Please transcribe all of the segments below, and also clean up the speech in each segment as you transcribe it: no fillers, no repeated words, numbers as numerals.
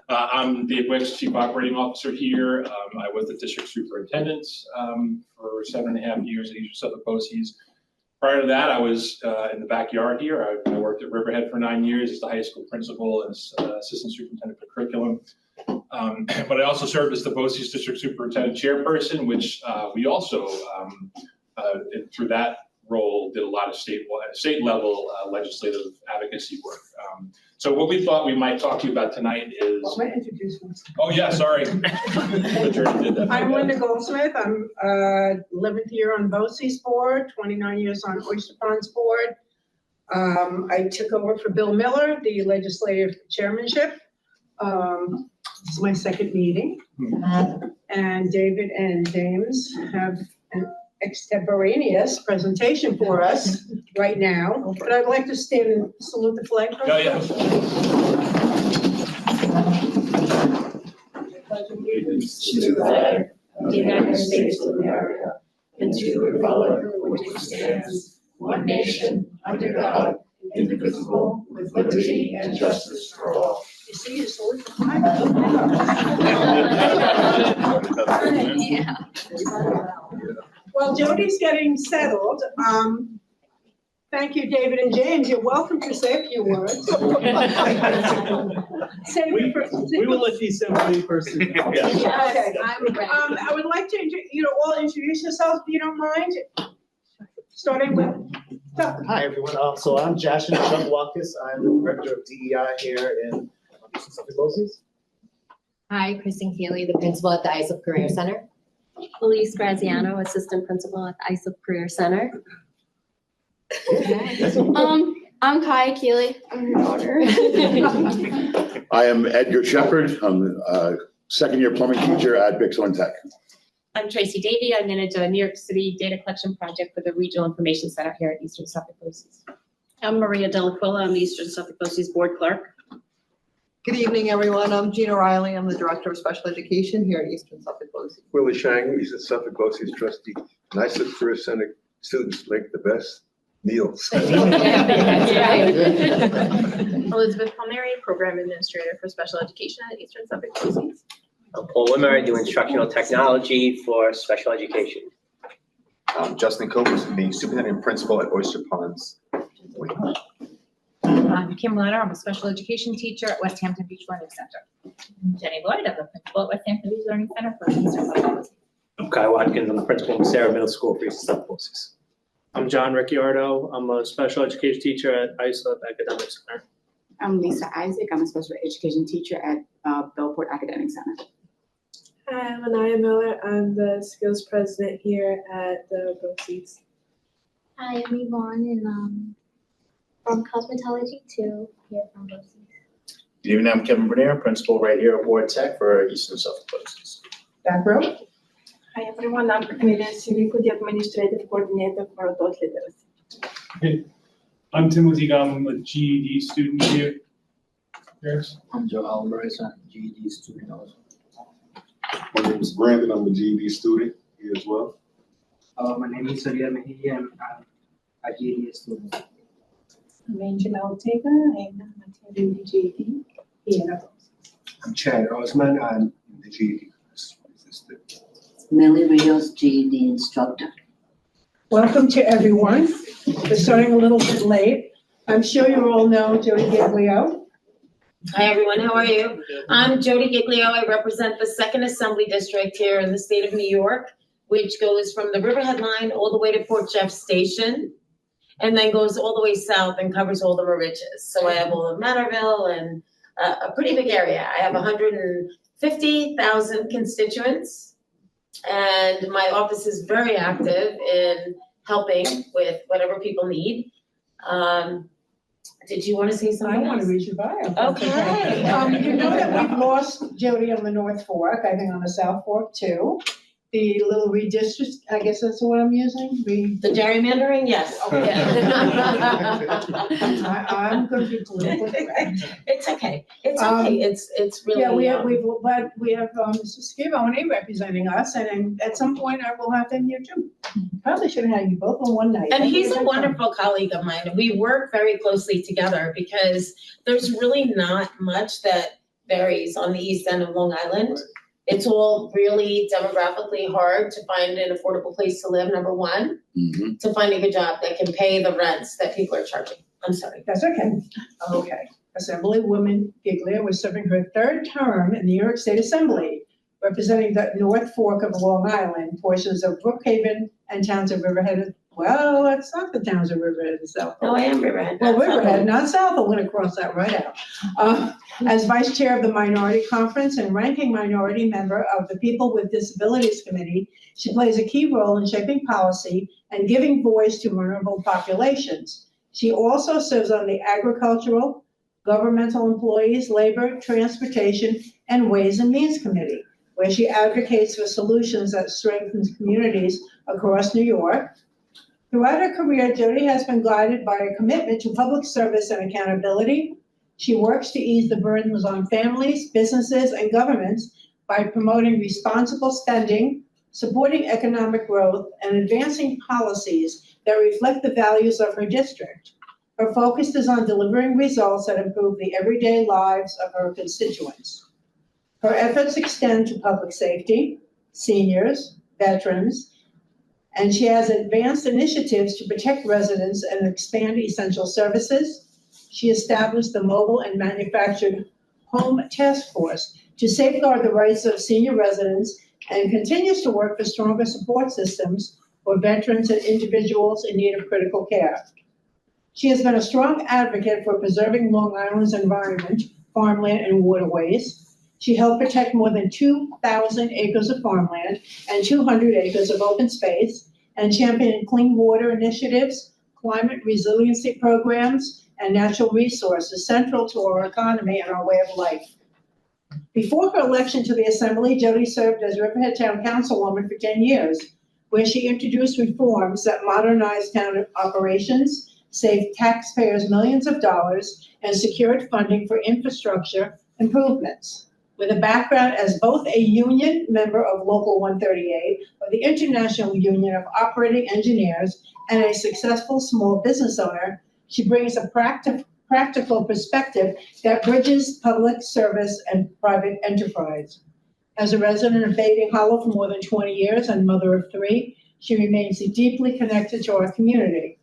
I'm Dave Wicks, Chief Operating Officer here. I was the District Superintendent for 7.5 years at Eastern Suffolk BOCES. Prior to that, I was in the backyard here. I worked at Riverhead for 9 years as the high school principal and as Assistant Superintendent for Curriculum. But I also served as the BOCES District Superintendent Chairperson, which we also, through that role, did a lot of state level legislative advocacy work. So what we thought we might talk to you about tonight is. Well, may I introduce myself? Oh yeah, sorry. I'm Linda Goldsmith. I'm 11th year on BOCES board, 29 years on Oyster Ponds board. I took over for Bill Miller, the legislative chairmanship. This is my second meeting. And David and James have an extemporaneous presentation for us right now. But I'd like to stand and salute the flag. Oh, yeah. To the flag of the United States of America and to the republic for which it stands, one nation, under God, indivisible, with liberty and justice for all. You see, you salute the flag. Yeah. Well, Jodi's getting settled. Thank you, David and James. You're welcome to say a few words. We will let the assembly person. Okay. I would like to, all introduce yourselves, if you don't mind. Starting with. Hi, everyone. So I'm Jashin Chugwalkis. I'm the Director of DEI here in Eastern Suffolk BOCES. Hi, Kristen Keeley, the principal at the ISOP Career Center. Elise Graziano, Assistant Principal at the ISOP Career Center. I'm Kaya Keeley. I'm your daughter. I am Edgar Shepard. I'm a second-year plumbing teacher at Bixhorn Tech. I'm Tracy Davey. I manage a New York City data collection project for the Regional Information Center here at Eastern Suffolk BOCES. I'm Maria Delaquilla. I'm the Eastern Suffolk BOCES Board Clerk. Good evening, everyone. I'm Gina Riley. I'm the Director of Special Education here at Eastern Suffolk BOCES. Willie Shang, Eastern Suffolk BOCES Trustee. And I said Career Center students make the best meals. Elizabeth Palmieri, Program Administrator for Special Education at Eastern Suffolk BOCES. I'm Paul Wimmer. I do instructional technology for special education. Justin Copus, the Superintendent Principal at Oyster Ponds. I'm Kim Letter. I'm a special education teacher at West Hampton Beach Learning Center. Jenny Lloyd, I'm the principal at West Hampton Beach Learning Center for Eastern Suffolk BOCES. I'm Kyle Watkins. I'm the principal of Sarah Middle School for Eastern Suffolk BOCES. I'm John Ricciardo. I'm a special education teacher at ISOP Academic Center. I'm Lisa Isaac. I'm a special education teacher at Bellport Academic Center. Hi, I'm Anaya Miller. I'm the skills president here at the BOCES. Hi, I'm Yvonne, and from cosmetology too, here from BOCES. Good evening, I'm Kevin Bernier, principal right here at Ward Tech for Eastern Suffolk BOCES. Back row. Hi, everyone. I'm Camila Sirico, the administrative coordinator for adult literacy. Hey, I'm Timothy Gum. I'm a GED student here. Yes. I'm Joe Alvarez. I'm a GED student also. My name is Brandon. I'm a GED student here as well. My name is Xavier Mejia. I'm a GED student. I'm Angela Ortega. I'm attending the GED here at BOCES. I'm Chad Osman. I'm the GED assistant. Millie Rios, GED instructor. Welcome to everyone. We're starting a little bit late. I'm sure you all know Jodi Giglio. Hi, everyone. How are you? I'm Jodi Giglio. I represent the 2nd Assembly District here in the state of New York, which goes from the Riverhead line all the way to Port Jeff Station, and then goes all the way south and covers all the Mauritius. So I have all of Manorville and a pretty big area. I have 150,000 constituents, and my office is very active in helping with whatever people need. Did you want to say something? I want to read your bio. Okay. You know that we've lost Jodi on the North Fork, I think on the South Fork too. The little redistrict, I guess that's the word I'm using. The gerrymandering, yes. Okay. I'm going to be politically correct. It's okay. It's okay. It's really. Yeah, we have Mr. Scavone representing us, and at some point I will have him here too. Probably should have had you both on one night. And he's a wonderful colleague of mine. We work very closely together because there's really not much that varies on the east end of Long Island. It's all really demographically hard to find an affordable place to live, number one, to find a good job that can pay the rents that people are charging. I'm sorry. That's okay. Okay. Assemblywoman Giglio was serving her third term in the New York State Assembly, representing the North Fork of Long Island, portions of Brookhaven and towns of Riverhead. Well, that's not the towns of Riverhead and South. No, I am Riverhead. Well, not Riverhead, Southhold. not South. I'm going to cross that right out. As vice chair of the Minority Conference and ranking minority member of the People with Disabilities Committee, she plays a key role in shaping policy and giving voice to vulnerable populations. She also serves on the Agricultural, Governmental Employees, Labor, Transportation, and Ways and Means Committee, where she advocates for solutions that strengthen communities across New York. Throughout her career, Jodi has been guided by a commitment to public service and accountability. She works to ease the burdens on families, businesses, and governments by promoting responsible spending, supporting economic growth, and advancing policies that reflect the values of her district. Her focus is on delivering results that improve the everyday lives of her constituents. Her efforts extend to public safety, seniors, veterans, and she has advanced initiatives to protect residents and expand essential services. She established the Mobile and Manufactured Home Task Force to safeguard the rights of senior residents and continues to work for stronger support systems for veterans and individuals in need of critical care. She has been a strong advocate for preserving Long Island's environment, farmland, and waterways. She helped protect more than 2,000 acres of farmland and 200 acres of open space, and championed clean water initiatives, climate resiliency programs, and natural resources central to our economy and our way of life. Before her election to the Assembly, Jodi served as Riverhead Town Councilwoman for 10 years, where she introduced reforms that modernized town operations, saved taxpayers millions of dollars, and secured funding for infrastructure improvements. With a background as both a union member of Local 138 of the International Union of Operating Engineers and a successful small business owner, she brings a practical perspective that bridges public service and private enterprise. As a resident of Bating Hollow for more than 20 years and mother of 3, she remains deeply connected to our community.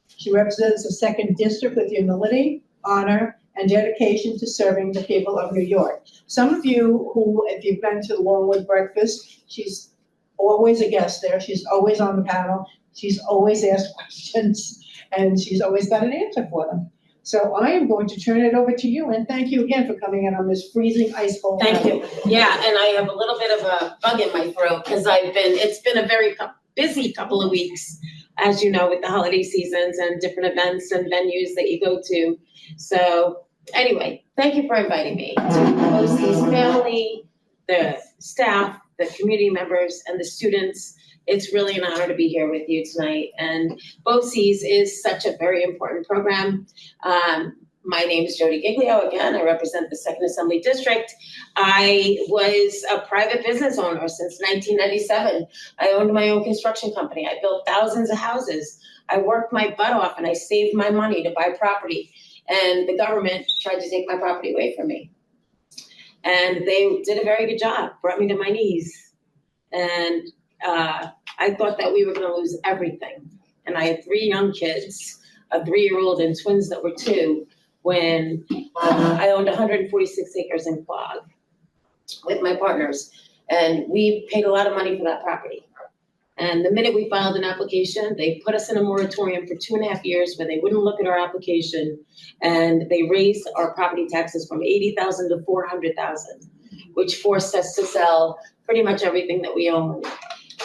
She represents the 2nd District with humility, honor, and dedication to serving the people of New York. Some of you who, if you've been to the Longwood Breakfast, she's always a guest there. She's always on the panel. She's always asked questions, and she's always got an answer for them. So I am going to turn it over to you, and thank you again for coming in on this freezing ice cold night. Thank you. Yeah, and I have a little bit of a bug in my throat because it's been a very busy couple of weeks, as you know, with the holiday seasons and different events and venues that you go to. So anyway, thank you for inviting me to BOCES family, the staff, the community members, and the students. It's really an honor to be here with you tonight. And BOCES is such a very important program. My name is Jodi Giglio. Again, I represent the 2nd Assembly District. I was a private business owner since 1997. I owned my own construction company. I built thousands of houses. I worked my butt off and I saved my money to buy property. And the government tried to take my property away from me. And they did a very good job, brought me to my knees. And I thought that we were going to lose everything. And I had 3 young kids, a 3-year-old and twins that were 2, when I owned 146 acres in Quogue with my partners. And we paid a lot of money for that property. And the minute we filed an application, they put us in a moratorium for 2.5 years where they wouldn't look at our application. And they raised our property taxes from $80,000 to $400,000, which forced us to sell pretty much everything that we owned.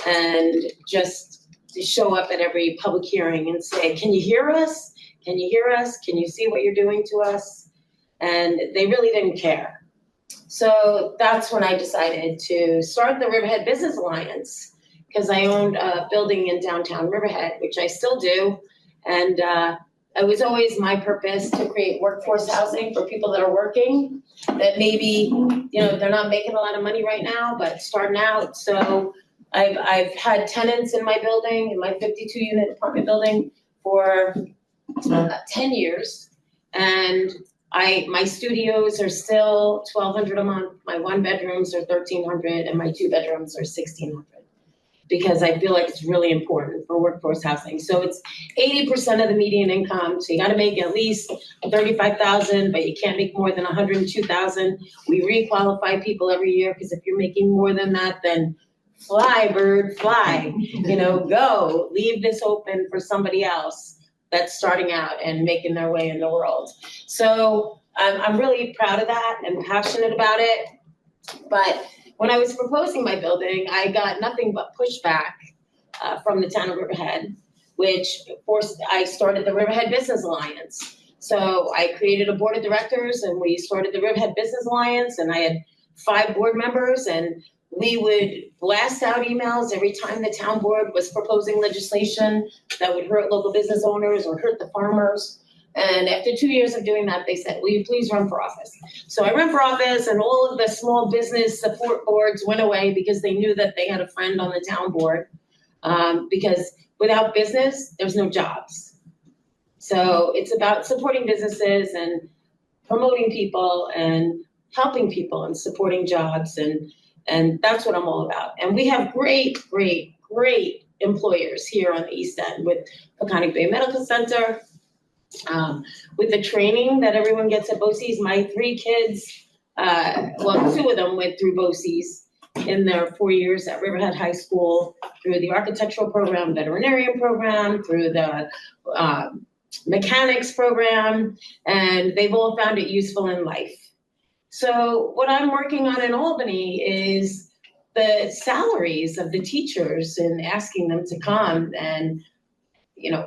And just to show up at every public hearing and say, can you hear us? Can you hear us? Can you see what you're doing to us? And they really didn't care. So that's when I decided to start the Riverhead Business Alliance, because I owned a building in downtown Riverhead, which I still do. And it was always my purpose to create workforce housing for people that are working, that maybe, they're not making a lot of money right now, but starting out. So I've had tenants in my building, in my 52-unit apartment building for 10 years. And My studios are still $1,200 a month, my 1 bedrooms are $1,300, and my 2 bedrooms are $1,600. Because I feel like it's really important for workforce housing. So it's 80% of the median income. So you got to make at least $35,000, but you can't make more than $102,000. We requalify people every year because if you're making more than that, then fly, bird, fly. Go. Leave this open for somebody else that's starting out and making their way in the world. So I'm really proud of that and passionate about it. But when I was proposing my building, I got nothing but pushback from the town of Riverhead, which forced, I started the Riverhead Business Alliance. So I created a board of directors and we started the Riverhead Business Alliance, and I had 5 board members, and we would blast out emails every time the town board was proposing legislation that would hurt local business owners or hurt the farmers. And after 2 years of doing that, they said, will you please run for office? So I ran for office, and all of the small business support boards went away because they knew that they had a friend on the town board. Because without business, there's no jobs. So it's about supporting businesses and promoting people and helping people and supporting jobs. And that's what I'm all about. And we have great, great, great employers here on the East End with Peconic Bay Medical Center, with the training that everyone gets at BOCES. My 3 kids, 2 of them went through BOCES in their 4 years at Riverhead High School, through the architectural program, veterinarian program, through the mechanics program, and they've all found it useful in life. So what I'm working on in Albany is the salaries of the teachers and asking them to come and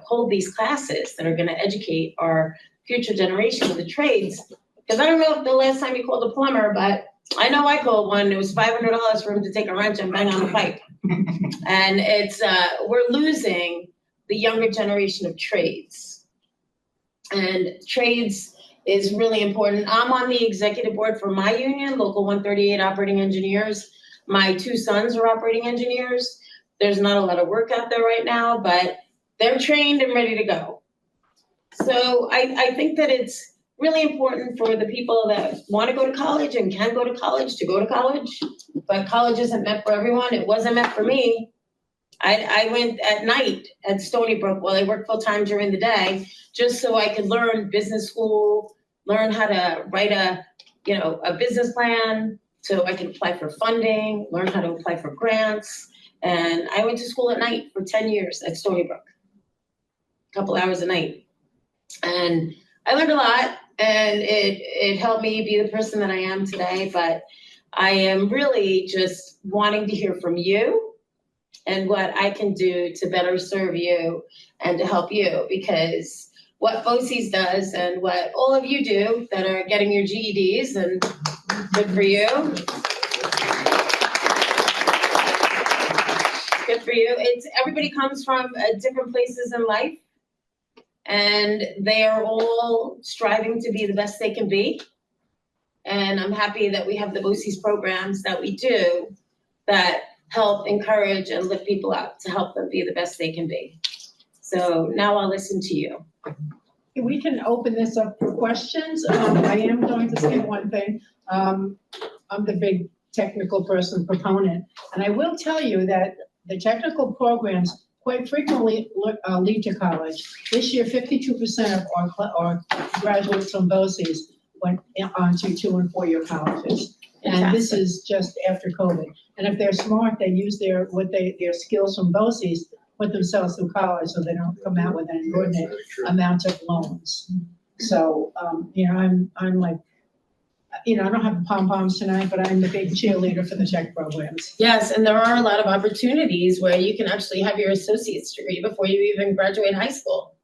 hold these classes that are going to educate our future generation of the trades. Because I don't know if the last time you called a plumber, but I know I called one. It was $500 for him to take a wrench and bang on the pipe. And it's we're losing the younger generation of trades. And trades is really important. I'm on the executive board for my union, Local 138 Operating Engineers. My 2 sons are operating engineers. There's not a lot of work out there right now, but they're trained and ready to go. So I think that it's really important for the people that want to go to college and can go to college to go to college. But college isn't meant for everyone. It wasn't meant for me. I went at night at Stony Brook while I worked full time during the day, just so I could learn business school, learn how to write a business plan, so I could apply for funding, learn how to apply for grants. And I went to school at night for 10 years at Stony Brook. Couple hours a night. And I learned a lot, and it helped me be the person that I am today. But I am really just wanting to hear from you and what I can do to better serve you and to help you, because what BOCES does and what all of you do that are getting your GEDs, and good for you. Good for you. Everybody comes from different places in life, and they are all striving to be the best they can be. And I'm happy that we have the BOCES programs that we do that help encourage and lift people up to help them be the best they can be. So now I'll listen to you. We can open this up for questions. I am going to say one thing. I'm the big technical person proponent, and I will tell you that the technical programs quite frequently lead to college. This year, 52% of our graduates from BOCES went on to 2- and 4-year colleges. And this is just after COVID. And if they're smart, they use their skills from BOCES, put themselves through college so they don't come out with an inordinate amount of loans. So, I'm like, I don't have the pom-poms tonight, but I'm the big cheerleader for the tech programs. Yes, and there are a lot of opportunities where you can actually have your associate's degree before you even graduate high school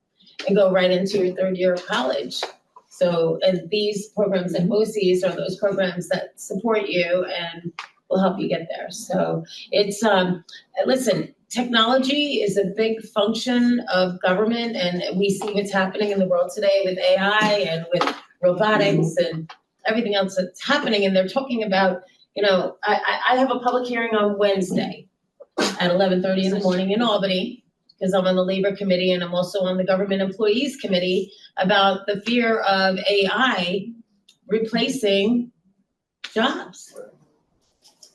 and go right into your 3rd year of college. So, and these programs at BOCES are those programs that support you and will help you get there. So it's, listen, technology is a big function of government, and we see what's happening in the world today with AI and with robotics and everything else that's happening. And they're talking about, I have a public hearing on Wednesday at 11:30 in the morning in Albany because I'm on the Labor Committee and I'm also on the Government Employees Committee, about the fear of AI replacing jobs.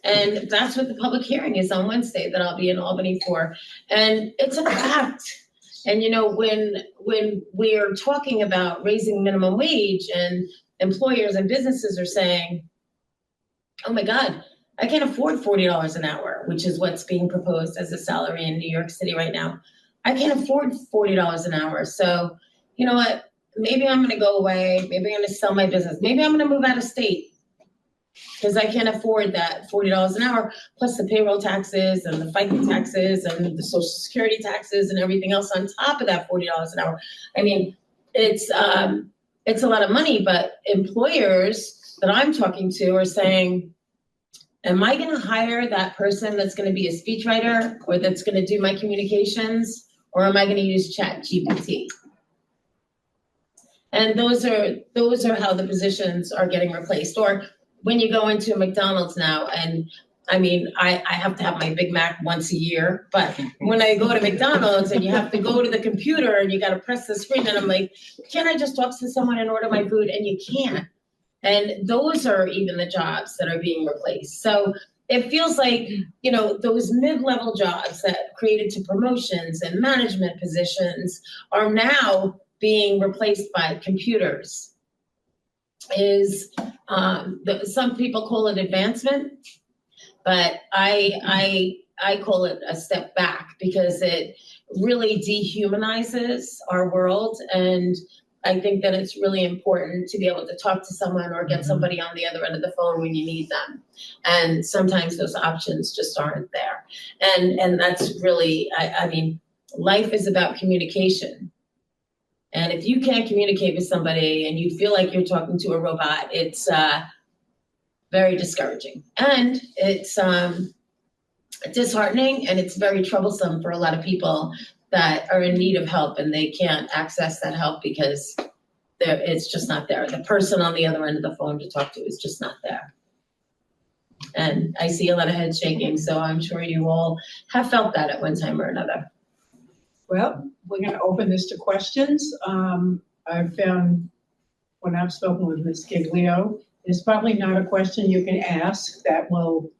And that's what the public hearing is on Wednesday that I'll be in Albany for. And it's a fact. And you know, when we're talking about raising minimum wage and employers and businesses are saying, oh my God, I can't afford $40 an hour, which is what's being proposed as a salary in New York City right now. I can't afford $40 an hour. So you know what? Maybe I'm gonna go away. Maybe I'm gonna sell my business. Maybe I'm gonna move out of state because I can't afford that $40 an hour, plus the payroll taxes and the FICA taxes and the Social Security taxes and everything else on top of that $40 an hour. I mean, it's a lot of money, but employers that I'm talking to are saying, am I gonna hire that person that's gonna be a speechwriter or that's gonna do my communications, or am I gonna use ChatGPT? And those are how the positions are getting replaced. Or when you go into McDonald's now, and I mean, I have to have my Big Mac once a year, but when I go to McDonald's and you have to go to the computer and you got to press the screen, and I'm like, can't I just talk to someone and order my food? And you can't. And those are even the jobs that are being replaced. So it feels like, you know, those mid-level jobs that created to promotions and management positions are now being replaced by computers. Some people call it advancement, but I call it a step back, because it really dehumanizes our world. And I think that it's really important to be able to talk to someone or get somebody on the other end of the phone when you need them. And sometimes those options just aren't there. And that's really, I mean, life is about communication. And if you can't communicate with somebody and you feel like you're talking to a robot, it's very discouraging. And it's disheartening, and it's very troublesome for a lot of people that are in need of help and they can't access that help because it's just not there. The person on the other end of the phone to talk to is just not there. And I see a lot of heads shaking, so I'm sure you all have felt that at one time or another. Well, we're going to open this to questions. I've found when I've spoken with Ms. Giglio, there's probably not a question you can ask that will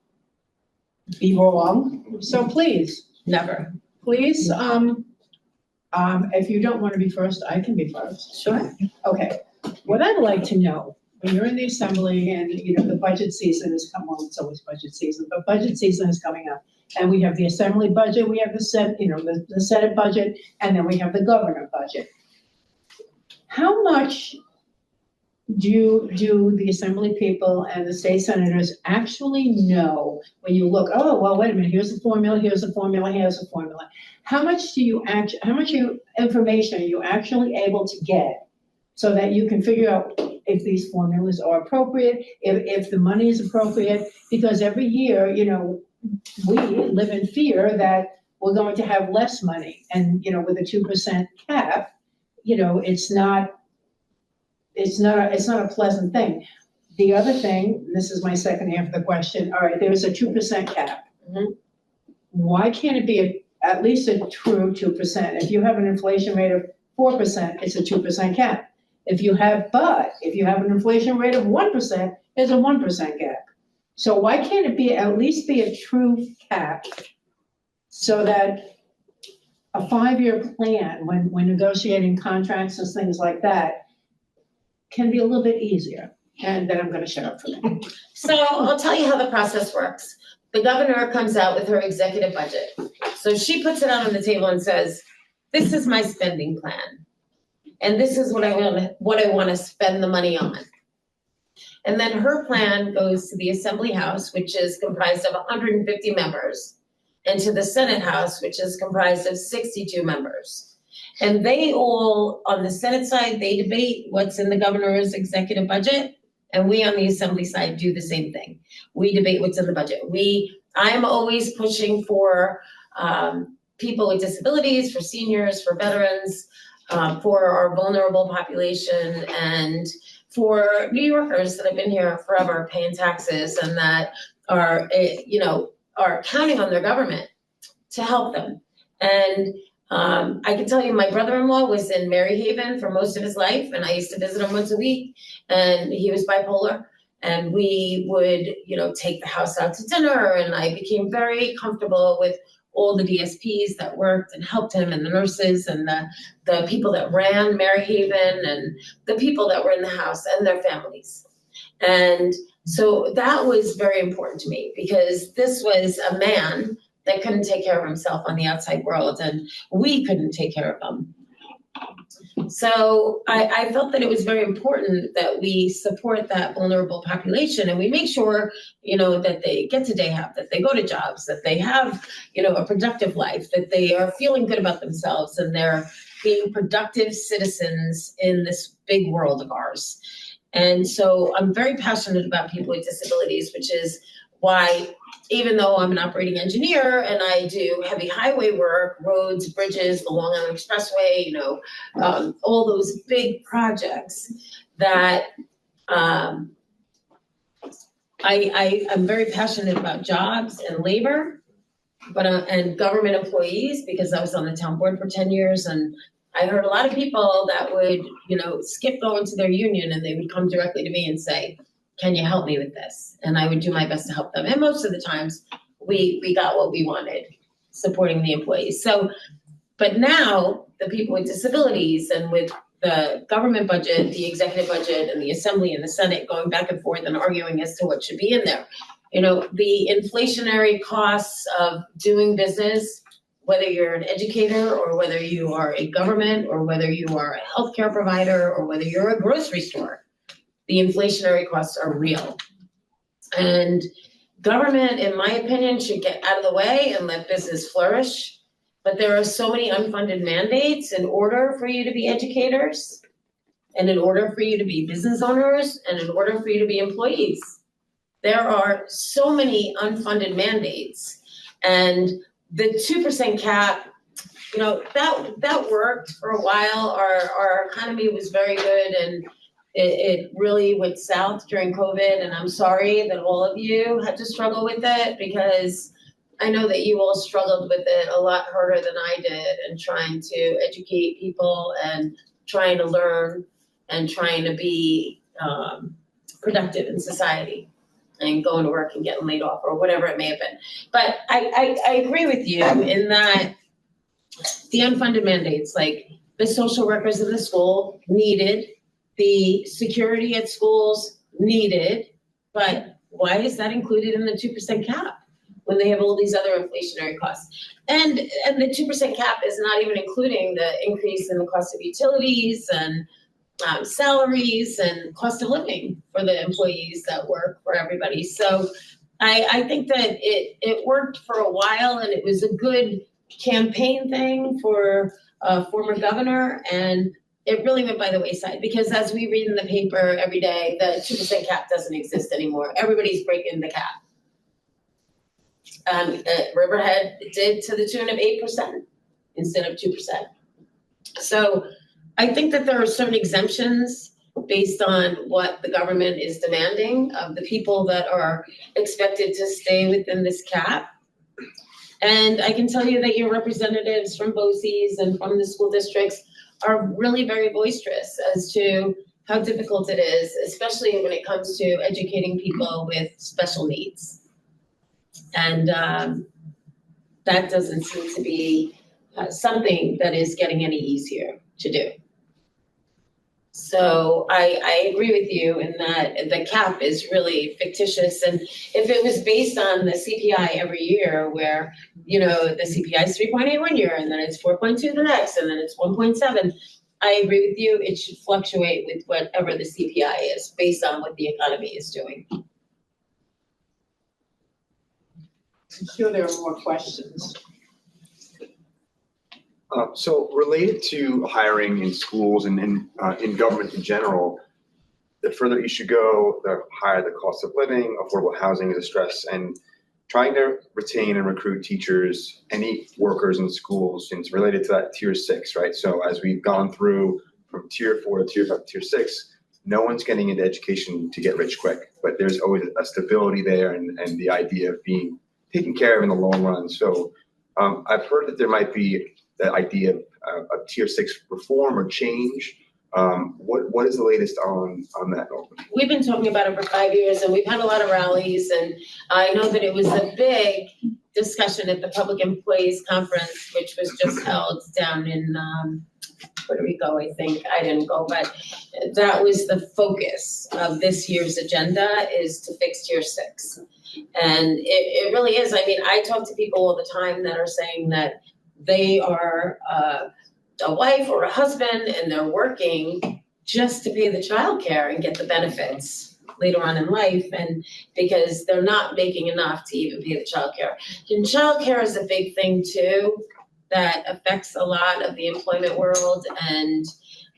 be wrong. So please. Never. Please, if you don't want to be first, I can be first. Sure. Okay. What I'd like to know, when you're in the assembly and, you know, the budget season is coming, well, it's always budget season, but budget season is coming up. And we have the assembly budget, we have the Senate budget, and then we have the governor budget. How much do the assembly people and the state senators actually know when you look, oh, well, wait a minute, here's the formula, here's the formula, here's the formula. How much information are you actually able to get so that you can figure out if these formulas are appropriate, if the money is appropriate? Because every year, you know, we live in fear that we're going to have less money. And, you know, with a 2% cap, you know, it's not a pleasant thing. The other thing, this is my second half of the question. All right, there's a 2% cap. Mm-hmm. Why can't it be at least a true 2%? If you have an inflation rate of 4%, it's a 2% cap. If you have an inflation rate of 1%, it's a 1% cap. So why can't it at least be a true cap, so that a 5-year plan, when negotiating contracts and things like that, can be a little bit easier? And then I'm going to shut up for a minute. So I'll tell you how the process works. The governor comes out with her executive budget. So she puts it out on the table and says, this is my spending plan. And this is what I want to spend the money on. And then her plan goes to the Assembly House, which is comprised of 150 members, and to the Senate House, which is comprised of 62 members. And they all, on the Senate side, they debate what's in the governor's executive budget, and we on the Assembly side do the same thing. We debate what's in the budget. I'm always pushing for people with disabilities, for seniors, for veterans, for our vulnerable population, and for New Yorkers that have been here forever paying taxes and that are counting on their government to help them. And I can tell you, my brother-in-law was in Maryhaven for most of his life, and I used to visit him once a week, and he was bipolar. And we would, take the house out to dinner, and I became very comfortable with all the DSPs that worked and helped him, and the nurses, and the people that ran Maryhaven, and the people that were in the house and their families. And so that was very important to me, because this was a man that couldn't take care of himself on the outside world, and we couldn't take care of him. So I felt that it was very important that we support that vulnerable population, and we make sure, that they get to day half, that they go to jobs, that they have, a productive life, that they are feeling good about themselves, and they're being productive citizens in this big world of ours. And so I'm very passionate about people with disabilities, which is why, even though I'm an operating engineer and I do heavy highway work, roads, bridges, the Long Island Expressway, all those big projects, that I'm very passionate about jobs and labor, and government employees, because I was on the town board for 10 years, and I heard a lot of people that would, skip going to their union, and they would come directly to me and say, can you help me with this? And I would do my best to help them. And most of the times we got what we wanted, supporting the employees. So, but now the people with disabilities, and with the government budget, the executive budget, and the Assembly and the Senate going back and forth and arguing as to what should be in there, the inflationary costs of doing business, whether you're an educator, or whether you are a government, or whether you are a healthcare provider, or whether you're a grocery store, the inflationary costs are real. And government, in my opinion, should get out of the way and let business flourish. But there are so many unfunded mandates in order for you to be educators, and in order for you to be business owners, and in order for you to be employees. There are so many unfunded mandates. And the 2% cap, that worked for a while. Our economy was very good, and it really went south during COVID, and I'm sorry that all of you had to struggle with it, because I know that you all struggled with it a lot harder than I did, and trying to educate people, and trying to learn, and trying to be productive in society, and going to work and getting laid off, or whatever it may have been. But I agree with you in that the unfunded mandates, like the social workers in the school needed, the security at schools needed, but why is that included in the 2% cap when they have all these other inflationary costs? And the 2% cap is not even including the increase in the cost of utilities, and salaries, and cost of living for the employees that work for everybody. So I think that it worked for a while, and it was a good campaign thing for a former governor, and it really went by the wayside, because as we read in the paper every day, the 2% cap doesn't exist anymore. Everybody's breaking the cap. Riverhead did to the tune of 8% instead of 2%. So I think that there are certain exemptions based on what the government is demanding of the people that are expected to stay within this cap. And I can tell you that your representatives from BOCES and from the school districts are really very boisterous as to how difficult it is, especially when it comes to educating people with special needs. And that doesn't seem to be something that is getting any easier to do. So I agree with you in that the cap is really fictitious. And if it was based on the CPI every year, where, the CPI is 3.8 one year, and then it's 4.2 the next, and then it's 1.7, I agree with you. It should fluctuate with whatever the CPI is based on what the economy is doing. I'm sure there are more questions. So related to hiring in schools and in government in general, the further east you go, the higher the cost of living, affordable housing is a stress, and trying to retain and recruit teachers, any workers in schools, and it's related to that tier 6, right? So as we've gone through from tier 4 to tier 5 to tier 6, no one's getting into education to get rich quick, but there's always a stability there, and the idea of being taken care of in the long run. So I've heard that there might be the idea of tier 6 reform or change. What is the latest on that? We've been talking about it for 5 years, and we've had a lot of rallies, and I know that it was a big discussion at the Public Employees Conference, which was just held down in Puerto Rico, I think. I didn't go, but that was the focus of this year's agenda, is to fix tier 6. And it really is. I mean, I talk to people all the time that are saying that they are a wife or a husband and they're working just to pay the childcare and get the benefits later on in life, and because they're not making enough to even pay the childcare. And childcare is a big thing too that affects a lot of the employment world, and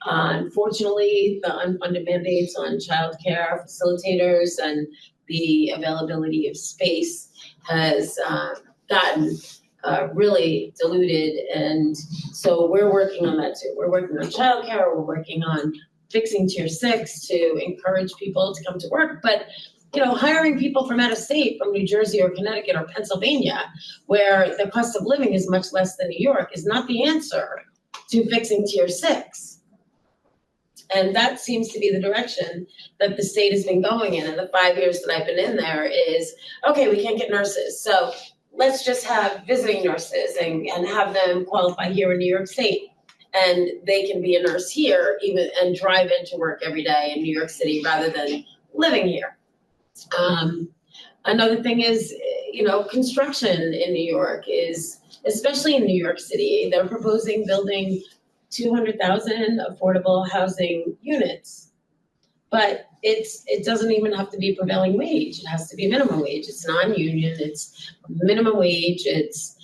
unfortunately the unfunded mandates on childcare facilitators and the availability of space has gotten really diluted, and so we're working on that too. We're working on childcare, we're working on fixing tier 6 to encourage people to come to work, but hiring people from out of state, from New Jersey or Connecticut or Pennsylvania, where the cost of living is much less than New York, is not the answer to fixing tier 6. And that seems to be the direction that the state has been going in the 5 years that I've been in there is, okay, we can't get nurses, so let's just have visiting nurses and have them qualify here in New York State. And they can be a nurse here even and drive into work every day in New York City rather than living here. Another thing is, construction in New York is, especially in New York City, they're proposing building 200,000 affordable housing units. But it doesn't even have to be prevailing wage. It has to be minimum wage. It's non-union, it's minimum wage, it's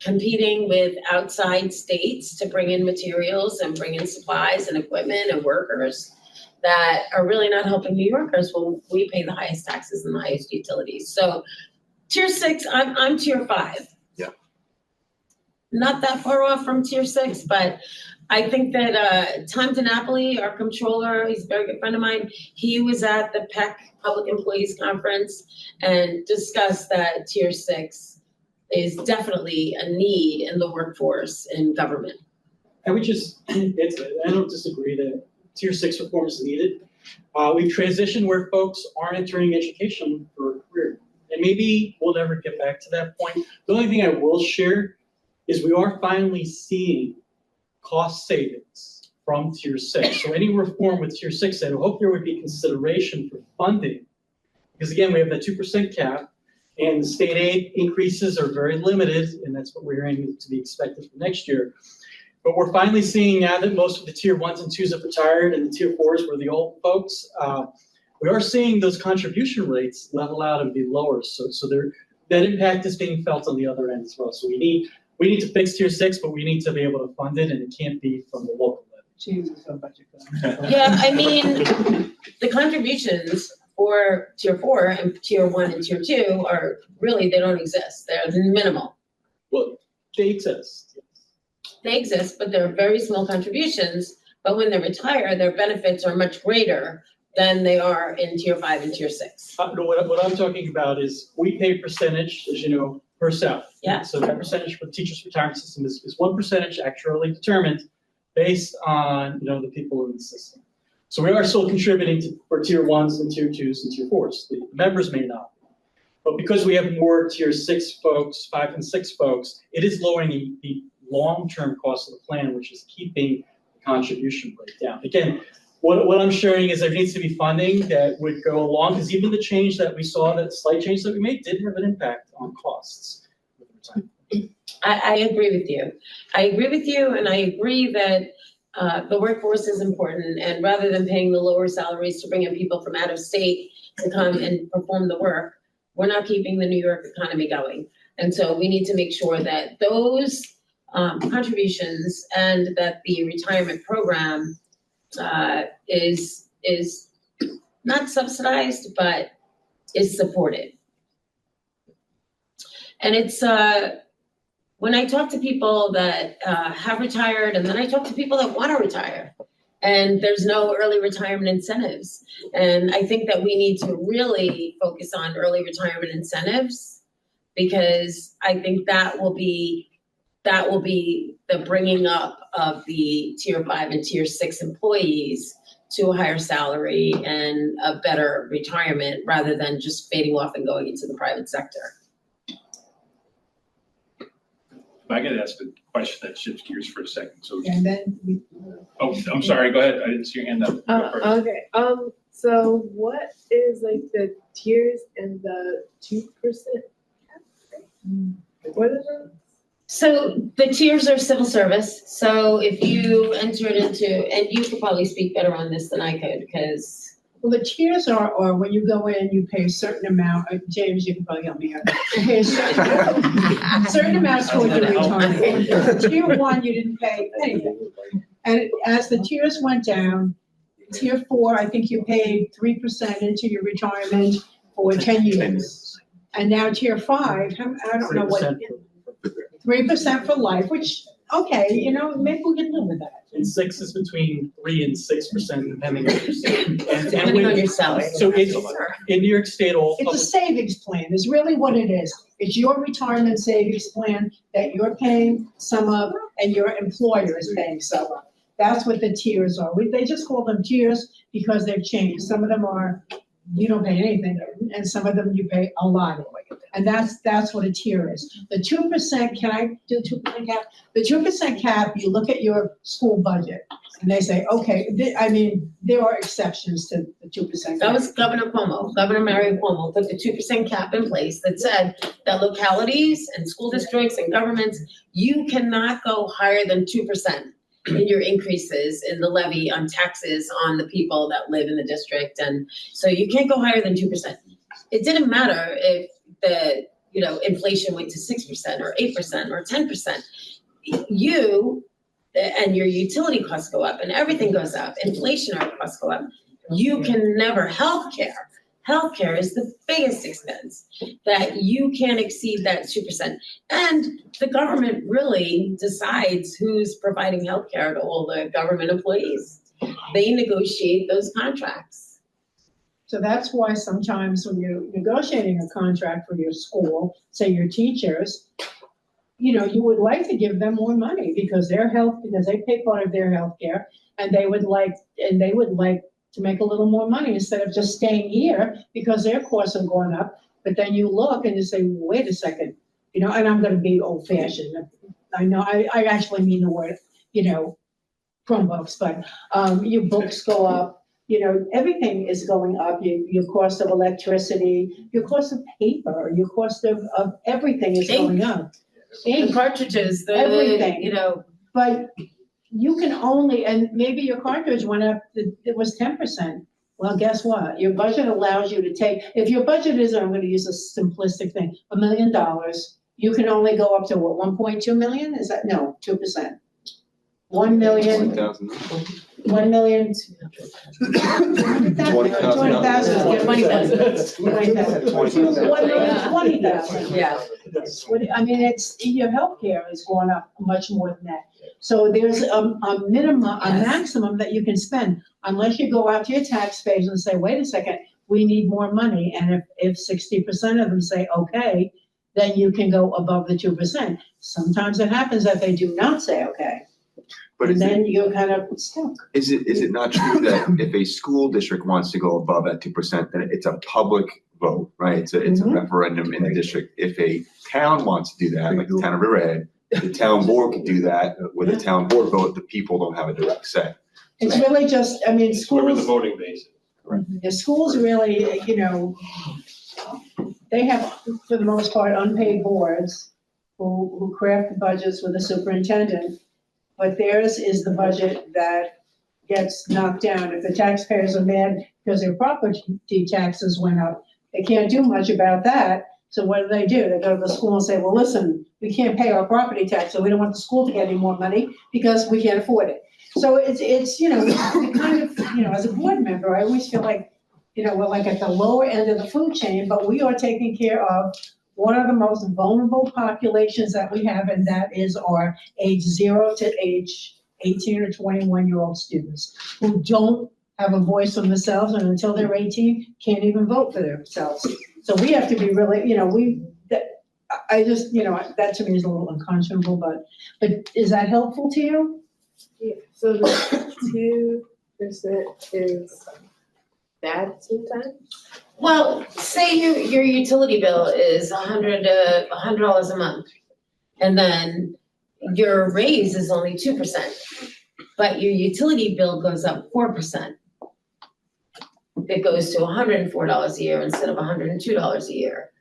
competing with outside states to bring in materials and bring in supplies and equipment and workers that are really not helping New Yorkers when we pay the highest taxes and the highest utilities. So tier 6, I'm tier 5. Yeah. Not that far off from tier 6, but I think that Tom DiNapoli, our controller, he's a very good friend of mine, he was at the PEC Public Employees Conference and discussed that tier 6 is definitely a need in the workforce in government. I would I don't disagree that tier 6 reform is needed. We've transitioned where folks aren't entering education for a career. And maybe we'll never get back to that point. The only thing I will share is we are finally seeing cost savings from tier 6. So any reform with tier 6, I hope there would be consideration for funding. Because again, we have that 2% cap, and the state aid increases are very limited, and that's what we're hearing to be expected for next year. But we're finally seeing now that most of the tier 1s and 2s have retired and the tier 4s were the old folks, we are seeing those contribution rates level out and be lower. So that impact is being felt on the other end as well. So we need to fix tier 6, but we need to be able to fund it, and it can't be from the local level. Jesus, I'm budget. Yeah, I mean, the contributions for tier 4 and tier 1 and tier 2 are really, they don't exist. They're minimal. Well, they exist. They exist, but they're very small contributions. But when they retire, their benefits are much greater than they are in tier 5 and tier 6. No, what I'm talking about is we pay percentage, as you know, per salary. Yeah. So that percentage for the teachers' retirement system is 1% actuarially determined based on the people in the system. So we are still contributing for tier 1s and tier 2s and tier 4s. The members may not. But because we have more tier 6 folks, 5 and 6 folks, it is lowering the long-term cost of the plan, which is keeping the contribution rate down. Again, what I'm sharing is there needs to be funding that would go along, because even the change that we saw, that slight change that we made, did have an impact on costs with retirement. I agree with you. I agree with you, and I agree that the workforce is important, and rather than paying the lower salaries to bring in people from out of state to come and perform the work, we're not keeping the New York economy going. And so we need to make sure that those contributions and that the retirement program is not subsidized, but is supported. And it's when I talk to people that have retired, and then I talk to people that want to retire, and there's no early retirement incentives. And I think that we need to really focus on early retirement incentives, because I think that will be that will be the bringing up of the tier 5 and tier 6 employees to a higher salary and a better retirement rather than just fading off and going into the private sector. If I could ask a question that shifts gears for a second, so. And then Oh, I'm sorry, go ahead, I didn't see your hand up. Go first. Okay, so what is like the tiers and the 2%? What is it? So the tiers are civil service. So if you entered into, and you could probably speak better on this than I could, because. Well, the tiers are, or when you go in, you pay a certain amount, James, you can probably help me here. You pay a certain amount toward your retirement. Tier 1, you didn't pay anything. And as the tiers went down, tier 4, I think you paid 3% into your retirement for 10 years. And now tier 5, I don't know what, 3% for life, which, okay, you know, maybe we can live with that. And 6 is between 3 and 6% depending on your state. Depending on your salary. So it's, in New York State, It's a savings plan, is really what it is. It's your retirement savings plan that you're paying some of and your employer is paying some of. That's what the tiers are. They just call them tiers because they've changed. Some of them are, you don't pay anything, and some of them you pay a lot. And that's what a tier is. The 2%, can I do 2% cap? The 2% cap, you look at your school budget and they say, okay, I mean, there are exceptions to the 2% cap. That was Governor Cuomo. Governor Mario Cuomo put the 2% cap in place that said that localities and school districts and governments, you cannot go higher than 2% in your increases in the levy on taxes on the people that live in the district. And so you can't go higher than 2%. It didn't matter if the, inflation went to 6% or 8% or 10%. You and your utility costs go up and everything goes up. Inflationary costs go up. You can never, healthcare is the biggest expense that you can't exceed that 2%. And the government really decides who's providing healthcare to all the government employees. They negotiate those contracts. So that's why sometimes when you're negotiating a contract for your school, say your teachers, you would like to give them more money because because they pay part of their health care and they would like to make a little more money instead of just staying here because their costs are going up. But then you look and you say, wait a second, and I'm going to be old fashioned. I know I actually mean the word, Chromebooks, but your books go up. Everything is going up, your cost of electricity, your cost of paper, your cost of everything is going up. The cartridges, everything. But you can only, and maybe your cartridge went up, it was 10%. Well, guess what? Your budget allows you to take, if your budget is, I'm going to use a simplistic thing, $1 million, you can only go up to what, 1.2 million? Is that, no, 2%. 1 million. 1 million. 20,000. 20,000. Yeah. I mean, your healthcare is going up much more than that. So there's a maximum that you can spend unless you go out to your taxpayers and say, wait a second, we need more money. And if 60% of them say, okay, then you can go above the 2%. Sometimes it happens that they do not say, okay. But then you're kind of stuck. Is it not true that if a school district wants to go above that 2%, then it's a public vote, right? It's a referendum in the district. If a town wants to do that, like the town of Riverhead, the town board could do that. With a town board vote, the people don't have a direct say. It's really just, schools. Whoever the voting base. The schools really, they have, for the most part, unpaid boards who craft the budgets with the superintendent. But theirs is the budget that gets knocked down. If the taxpayers are mad because their property taxes went up, they can't do much about that. So what do? They go to the school and say, well, listen, we can't pay our property tax, so we don't want the school to get any more money because we can't afford it. So it's kind of, as a board member, I always feel like, we're like at the lower end of the food chain, but we are taking care of one of the most vulnerable populations that we have, and that is our age 0 to age 18 or 21-year-old students who don't have a voice for themselves, and until they're 18, can't even vote for themselves. So we have to be really, I just, that to me is a little unconscionable, but is that helpful to you? Yeah, so the 2% is bad sometimes? Well, say your utility bill is $100 a month, and then your raise is only 2%, but your utility bill goes up 4%. It goes to $104 a year instead of $102 a year.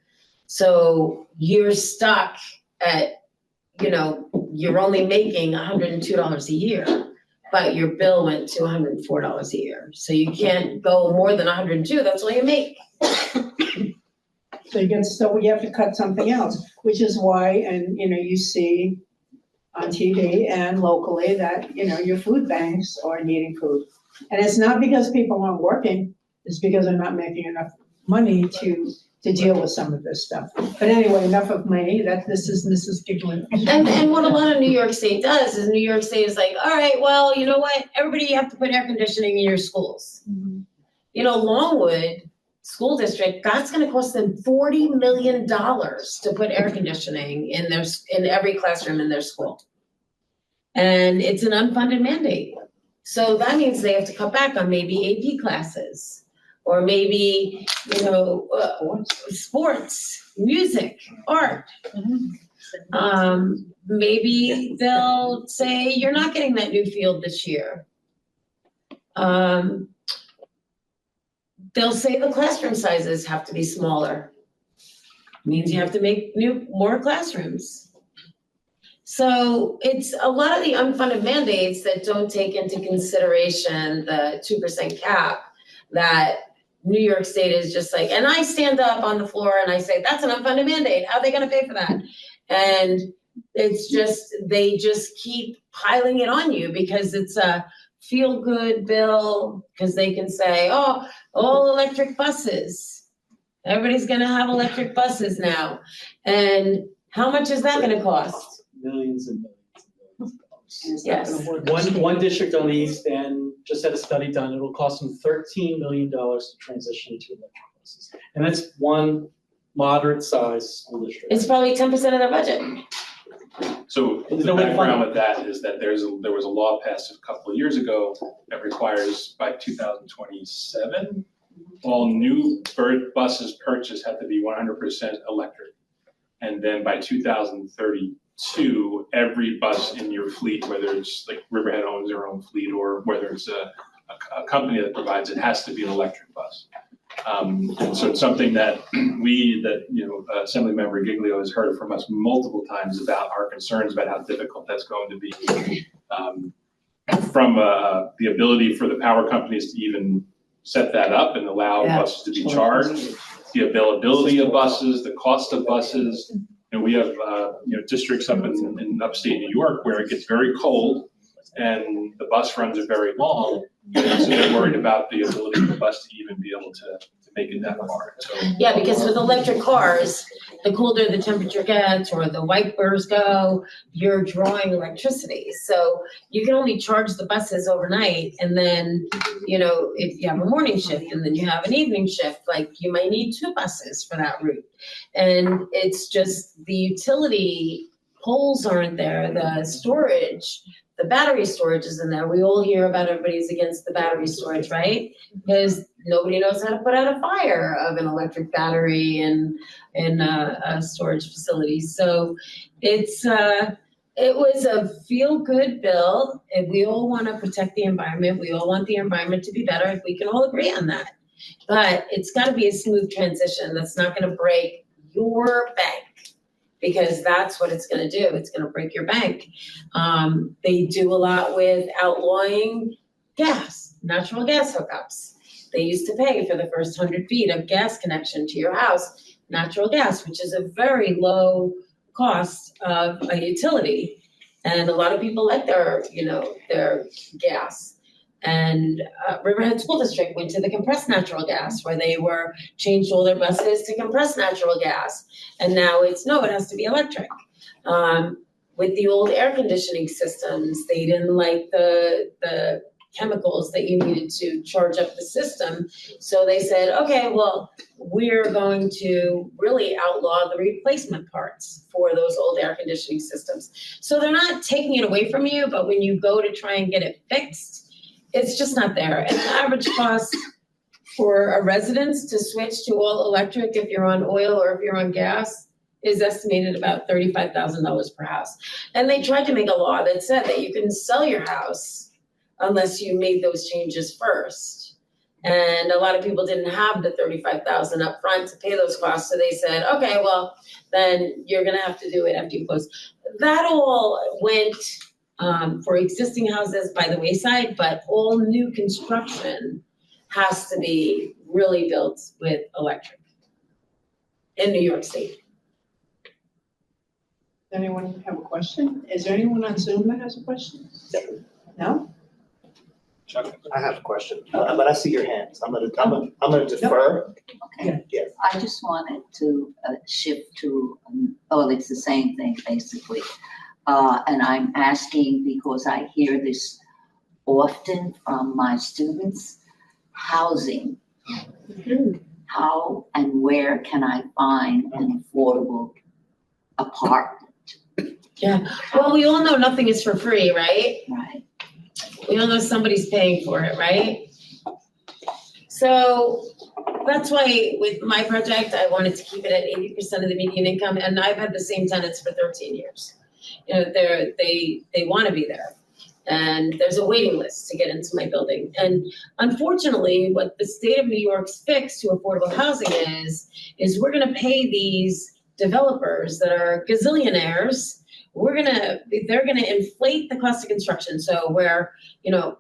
So you're stuck at, you're only making $102 a year, but your bill went to $104 a year. So you can't go more than 102, that's all you make. So you have to cut something else, which is why, and you see on TV and locally that, your food banks are needing food. And it's not because people aren't working, it's because they're not making enough money to deal with some of this stuff. But anyway, enough of me, this is Mrs. Giglio. And what a lot of New York State does is New York State is like, all right, well, you know what? Everybody, you have to put air conditioning in your schools. Longwood School District, that's gonna cost them $40 million to put air conditioning in every classroom in their school. And it's an unfunded mandate. So that means they have to cut back on maybe AP classes, or maybe, sports, music, art. Maybe they'll say, you're not getting that new field this year. They'll say the classroom sizes have to be smaller. Means you have to make more classrooms. So it's a lot of the unfunded mandates that don't take into consideration the 2% cap that New York State is just like, and I stand up on the floor and I say, that's an unfunded mandate. How are they gonna pay for that? And it's just, they just keep piling it on you because it's a feel-good bill, because they can say, oh, all electric buses. Everybody's gonna have electric buses now. And how much is that gonna cost? Millions and millions of dollars. Yes. One district on the East End just had a study done. It'll cost them $13 million to transition to electric buses. And that's one moderate-sized school district. It's probably 10% of their budget. So the background with that is that there was a law passed a couple of years ago that requires by 2027, all new buses purchased have to be 100% electric. And then by 2032, every bus in your fleet, whether it's like Riverhead owns their own fleet or whether it's a company that provides it, has to be an electric bus. And so it's something that Assemblymember Giglio has heard from us multiple times about our concerns about how difficult that's going to be. From the ability for the power companies to even set that up and allow buses to be charged, the availability of buses, the cost of buses. And we have districts up in upstate New York where it gets very cold and the bus runs are very long. So they're worried about the ability of the bus to even be able to make it that far. So, yeah, because with electric cars, the colder the temperature gets or the wipers go, you're drawing electricity. So you can only charge the buses overnight. And then, if you have a morning shift and then you have an evening shift, like you might need 2 buses for that route. And it's just the utility poles aren't there, the storage. The battery storage is in there. We all hear about everybody's against the battery storage, right? Because nobody knows how to put out a fire of an electric battery in a storage facility. So it was a feel-good bill. And we all want to protect the environment. We all want the environment to be better. We can all agree on that. But it's got to be a smooth transition that's not going to break your bank. Because that's what it's going to do. It's going to break your bank. They do a lot with outlawing natural gas hookups. They used to pay for the first 100 feet of gas connection to your house, natural gas, which is a very low cost of a utility. And a lot of people like their gas. And Riverhead School District went to the compressed natural gas where they changed all their buses to compressed natural gas. And now it has to be electric. With the old air conditioning systems, they didn't like the chemicals that you needed to charge up the system. So they said, okay, well, we're going to really outlaw the replacement parts for those old air conditioning systems. So they're not taking it away from you, but when you go to try and get it fixed, it's just not there. And the average cost for a residence to switch to all electric, if you're on oil or if you're on gas, is estimated about $35,000 per house. And they tried to make a law that said that you can sell your house unless you made those changes first. And a lot of people didn't have the $35,000 up front to pay those costs. So they said, okay, well, then you're gonna have to do it after you close. That all went for existing houses by the wayside, but all new construction has to be really built with electric in New York State. Does anyone have a question? Is there anyone on Zoom that has a question? No? Chuck, I have a question, but I see your hands. I'm gonna defer. Okay. Yeah. I just wanted to shift to, it's the same thing basically. And I'm asking because I hear this often from my students, housing. How and where can I find an affordable apartment? Yeah, well, we all know nothing is for free, right? Right. We all know somebody's paying for it, right? So that's why with my project, I wanted to keep it at 80% of the median income, and I've had the same tenants for 13 years. You know, they want to be there, and there's a waiting list to get into my building. And unfortunately, what the state of New York's fix to affordable housing is we're going to pay these developers that are gazillionaires. They're gonna inflate the cost of construction. So where, you know,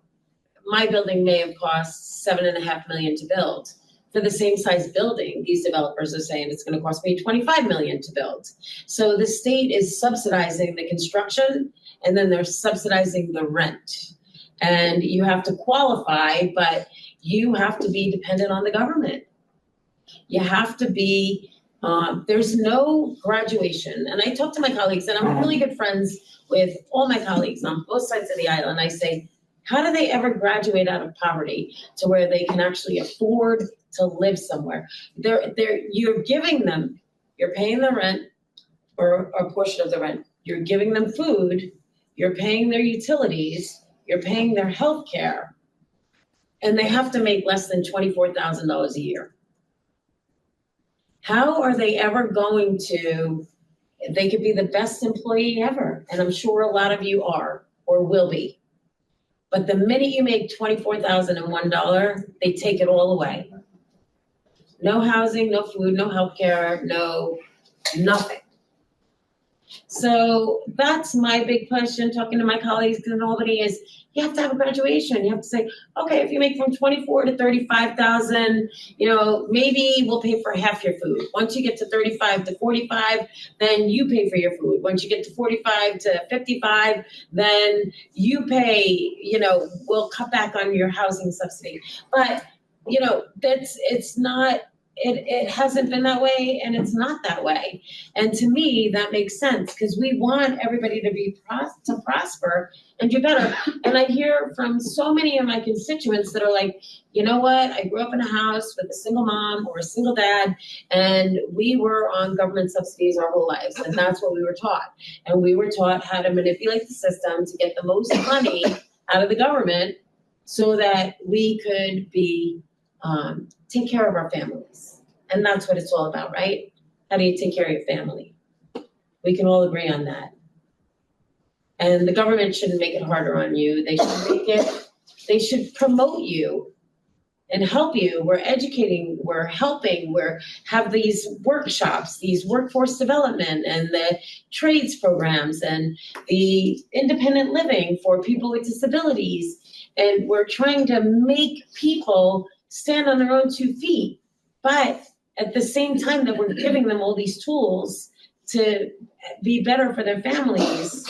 my building may have cost $7.5 million to build. For the same size building, these developers are saying it's gonna cost me $25 million to build. So the state is subsidizing the construction, and then they're subsidizing the rent. And you have to qualify, but you have to be dependent on the government. You have to be there's no graduation. And I talk to my colleagues, and I'm really good friends with all my colleagues on both sides of the aisle. And I say, how do they ever graduate out of poverty to where they can actually afford to live somewhere? You're giving them, you're paying the rent or a portion of the rent. You're giving them food, you're paying their utilities, you're paying their health care, and they have to make less than $24,000 a year. How are they ever going to, they could be the best employee ever, and I'm sure a lot of you are or will be. But the minute you make $24,001, they take it all away. No housing, no food, no healthcare, no nothing. So that's my big question, talking to my colleagues in Albany, is you have to have a graduation. You have to say, okay, if you make from 24 to 35,000, you know, maybe we'll pay for half your food. Once you get to 35 to 45, then you pay for your food. Once you get to 45 to 55, then you pay, you know, we'll cut back on your housing subsidy. But, you know, it's not, it hasn't been that way, and it's not that way. And to me, that makes sense, because we want everybody to prosper and do better. And I hear from so many of my constituents that are like, you know what, I grew up in a house with a single mom or a single dad, and we were on government subsidies our whole lives, and that's what we were taught. And we were taught how to manipulate the system to get the most money out of the government so that we could be take care of our families. And that's what it's all about, right? How do you take care of your family? We can all agree on that. And the government shouldn't make it harder on you. They should promote you and help you. We're educating, we're helping, have these workshops, these workforce development and the trades programs and the independent living for people with disabilities. And we're trying to make people stand on their own 2 feet, but at the same time that we're giving them all these tools to be better for their families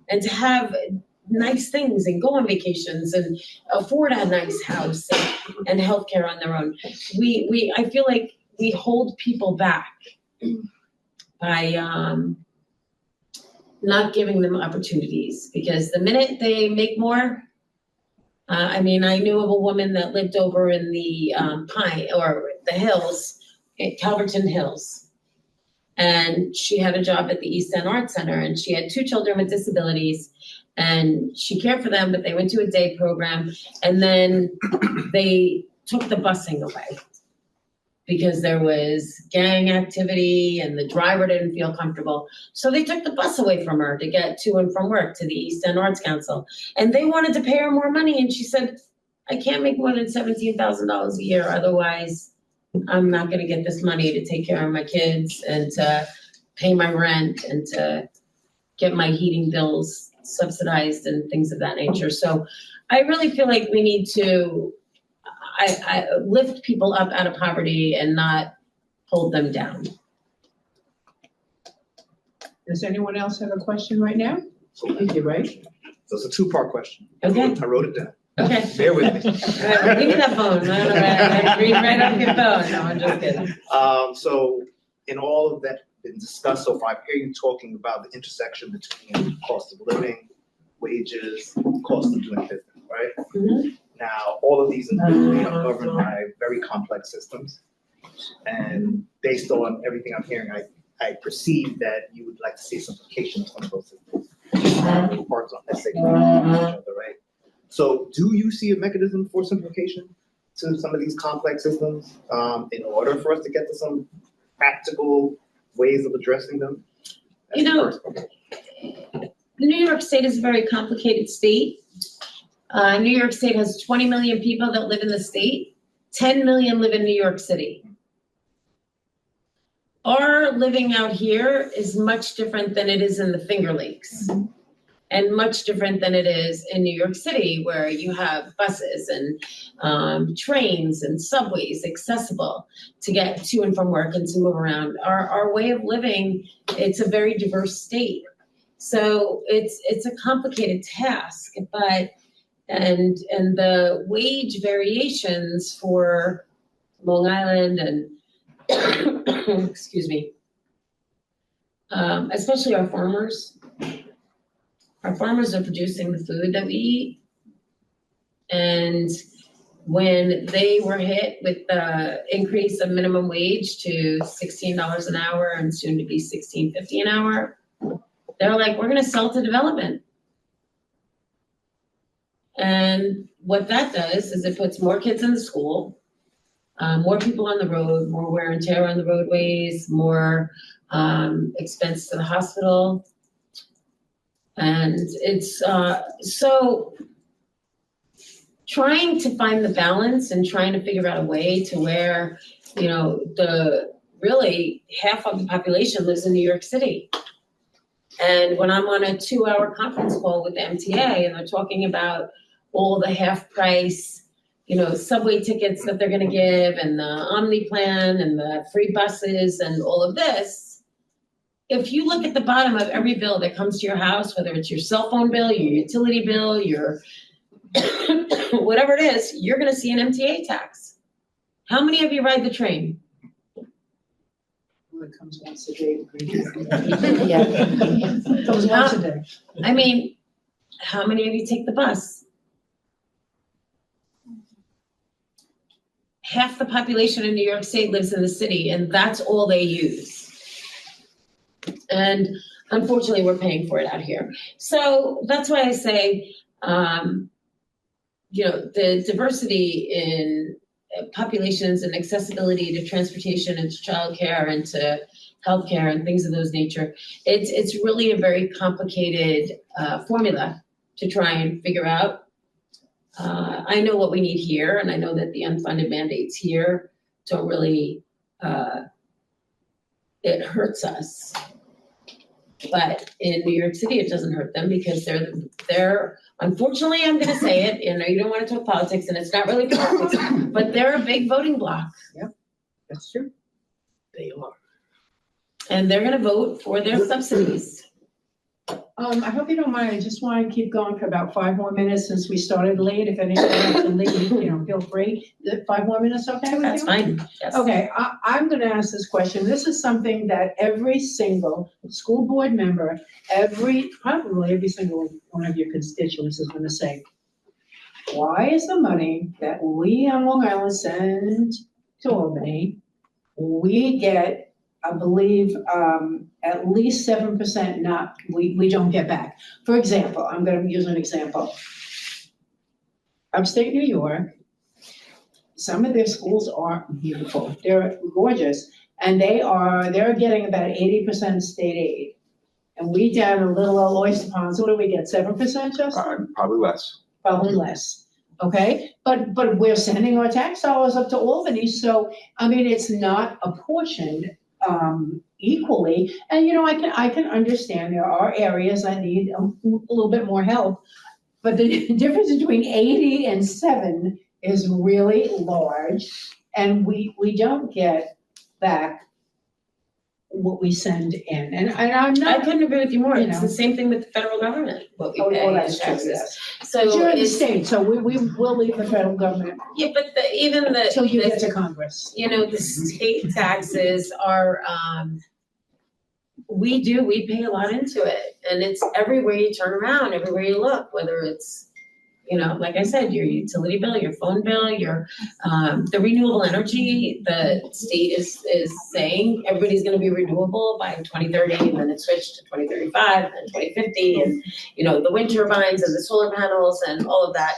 and to have nice things and go on vacations and afford a nice house and healthcare on their own. I feel like we hold people back by not giving them opportunities, because the minute they make more, I mean, I knew of a woman that lived over in the Pine, or the Hills, Calverton Hills. And she had a job at the East End Art Center, and she had 2 children with disabilities. And she cared for them, but they went to a day program, and then they took the busing away because there was gang activity and the driver didn't feel comfortable. So they took the bus away from her to get to and from work to the East End Arts Council. And they wanted to pay her more money, and she said, I can't make more than $17,000 a year, otherwise I'm not gonna get this money to take care of my kids and to pay my rent and to get my heating bills subsidized and things of that nature. So I really feel like we need to I lift people up out of poverty and not hold them down. Does anyone else have a question right now? Thank you, right? So it's a 2-part question. Okay. I wrote it down. Okay. Bear with me. All right, give me that phone. I read right off your phone. No, I'm just kidding. So in all of that been discussed so far, I hear you talking about the intersection between cost of living, wages, cost of doing business, right? Mm-hmm. Now, all of these individually are governed by very complex systems. And based on everything I'm hearing, I perceive that you would like to see simplification of some of those systems. Parts on let's say each other, right? So do you see a mechanism for simplification to some of these complex systems in order for us to get to some practical ways of addressing them? You know, New York State is a very complicated state. New York State has 20 million people that live in the state. 10 million live in New York City. Our living out here is much different than it is in the Finger Lakes. And much different than it is in New York City, where you have buses and trains and subways accessible to get to and from work and to move around. Our way of living, it's a very diverse state. So it's a complicated task, but and the wage variations for Long Island and excuse me, especially our farmers. Our farmers are producing the food that we eat. And when they were hit with the increase of minimum wage to $16 an hour and soon to be $16.50 an hour, they're like, we're gonna sell to development. And what that does is it puts more kids in the school, more people on the road, more wear and tear on the roadways, more expense to the hospital. And it's so trying to find the balance and trying to figure out a way to where, you know, the really half of the population lives in New York City. And when I'm on a 2-hour conference call with the MTA and they're talking about all the half price, you know, subway tickets that they're going to give and the Omni plan and the free buses and all of this, if you look at the bottom of every bill that comes to your house, whether it's your cell phone bill, your utility bill, your whatever it is, you're going to see an MTA tax. How many of you ride the train? Well, it comes once a day. Yeah. It comes once a day. I mean, how many of you take the bus? Half the population in New York State lives in the city, and that's all they use. And unfortunately, we're paying for it out here. So that's why I say, you know, the diversity in populations and accessibility to transportation and to childcare and to healthcare and things of those nature, it's really a very complicated formula to try and figure out. I know what we need here, and I know that the unfunded mandates here don't really, it hurts us. But in New York City, it doesn't hurt them because they're unfortunately, I'm going to say it, you know, you don't want to talk politics and it's not really politics, but they're a big voting bloc. Yep, that's true. They are. And they're going to vote for their subsidies. I hope you don't mind. I just want to keep going for about 5 more minutes since we started late. If anyone wants to leave, you know, feel free. 5 more minutes, okay with you? That's fine. Yes. Okay, I'm going to ask this question. This is something that every single school board member, probably every single one of your constituents is going to say. why is the money that we on Long Island send to Albany, we get, I believe, at least 7% we don't get back. For example, I'm gonna use an example. Upstate New York, some of their schools are beautiful, they're gorgeous, and they're getting about 80% state aid. And we down in little old Oyster Ponds, what do we get, 7%, Justin? Probably less. Probably less, okay? But we're sending our tax dollars up to Albany, so, I mean, it's not apportioned equally. And, you know, I can understand there are areas that need a little bit more help, but the difference between 80 and 7 is really large, and we don't get back what we send in. And I'm not. I couldn't agree with you more. You It's know. the same thing with the federal government, what we Oh, pay well, in that's true, taxes. yes. So But you're in the it's, state, so we will leave the federal government yeah, but even the. until you the- get to Congress. You know, the state taxes are, we pay a lot into it. And it's everywhere you turn around, everywhere you look, whether it's, you know, like I said, your utility bill, your phone bill, your, the renewable energy, the state is saying everybody's gonna be renewable by 2030, and then it switched to 2035 and 2050, and, you know, the wind turbines and the solar panels and all of that.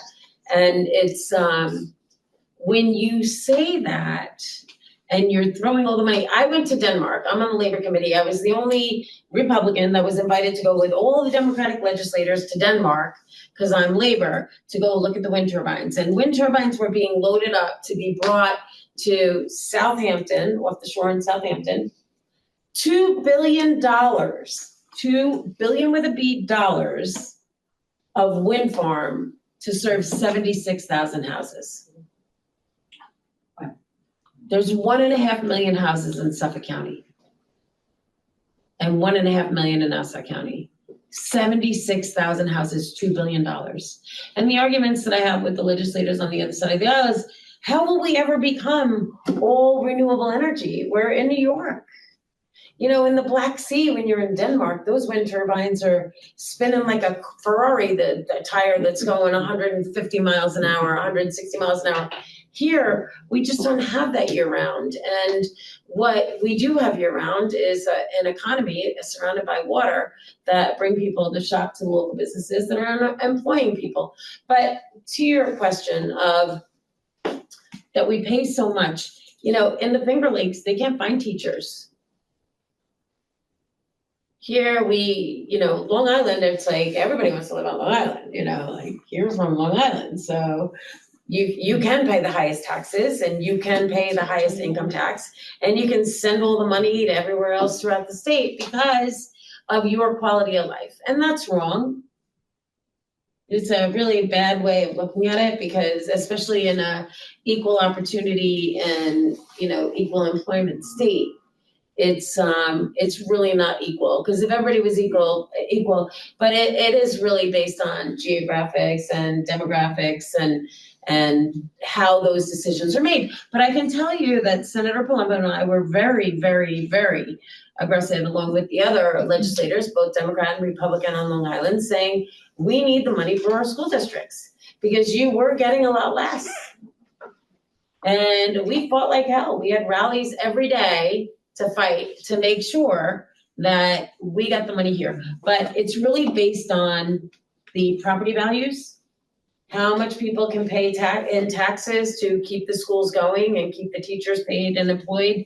And it's, when you say that, and you're throwing all the money. I went to Denmark. I'm on the Labor Committee. I was the only Republican that was invited to go with all the Democratic legislators to Denmark, because I'm Labor, to go look at the wind turbines. And wind turbines were being loaded up to be brought to Southampton, off the shore in Southampton. $2 billion, $2 billion with a B dollars of wind farm to serve 76,000 houses. There's 1.5 million houses in Suffolk County and 1.5 million in Nassau County. 76,000 houses, $2 billion. And the arguments that I have with the legislators on the other side of the aisle is, how will we ever become all renewable energy? We're in New York. You know, in the Black Sea, when you're in Denmark, those wind turbines are spinning like a Ferrari, the tire that's going 150 miles an hour, 160 miles an hour. Here, we just don't have that year round. And what we do have year round is an economy surrounded by water that bring people to shop to local businesses that are employing people. But to your question of that we pay so much, you know, in the Finger Lakes, they can't find teachers. Here we, you know, Long Island, it's like everybody wants to live on Long Island, you know, like you're from Long Island. So you can pay the highest taxes and you can pay the highest income tax and you can send all the money to everywhere else throughout the state because of your quality of life. And that's wrong. It's a really bad way of looking at it because especially in a equal opportunity and, you know, equal employment state, it's really not equal because if everybody was equal, but it is really based on geographics and demographics and how those decisions are made. But I can tell you that Senator Palumbo and I were very, very, very aggressive along with the other legislators, both Democrat and Republican on Long Island, saying we need the money for our school districts because you were getting a lot less. And we fought like hell. We had rallies every day to fight to make sure that we got the money here. But it's really based on the property values, how much people can pay in taxes to keep the schools going and keep the teachers paid and employed.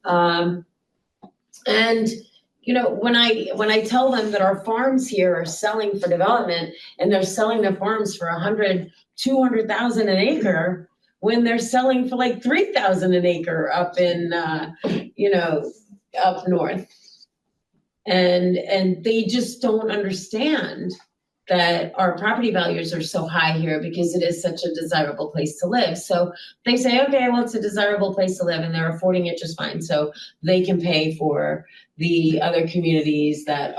And you know, when I tell them that our farms here are selling for development and they're selling their farms for 100, 200,000 an acre, when they're selling for like 3,000 an acre up in, you know, up north. And they just don't understand that our property values are so high here because it is such a desirable place to live. So they say, okay, well, it's a desirable place to live and they're affording it just fine. So they can pay for the other communities that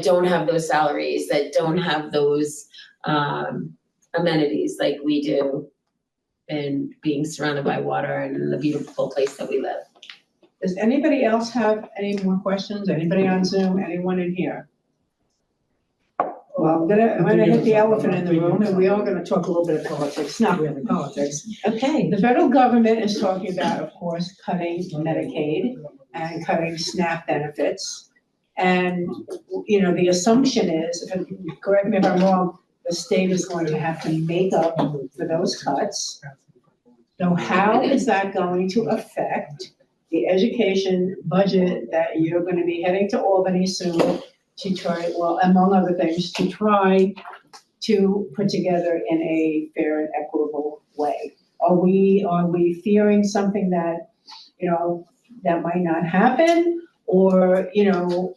don't have those salaries, that don't have those amenities like we do, and being surrounded by water and in the beautiful place that we live. Does anybody else have any more questions? Anybody on Zoom? Anyone in here? Well, I'm gonna hit the elephant in the room, and we are gonna talk a little bit of politics, not really politics. Okay. The federal government is talking about, of course, cutting Medicaid and cutting SNAP benefits. And, you know, the assumption is, correct me if I'm wrong, the state is going to have to make up for those cuts. So how is that going to affect the education budget that you're gonna be heading to Albany soon to try, well, among other things, to try to put together in a fair and equitable way? Are we fearing something that, you know, that might not happen? Or, you know,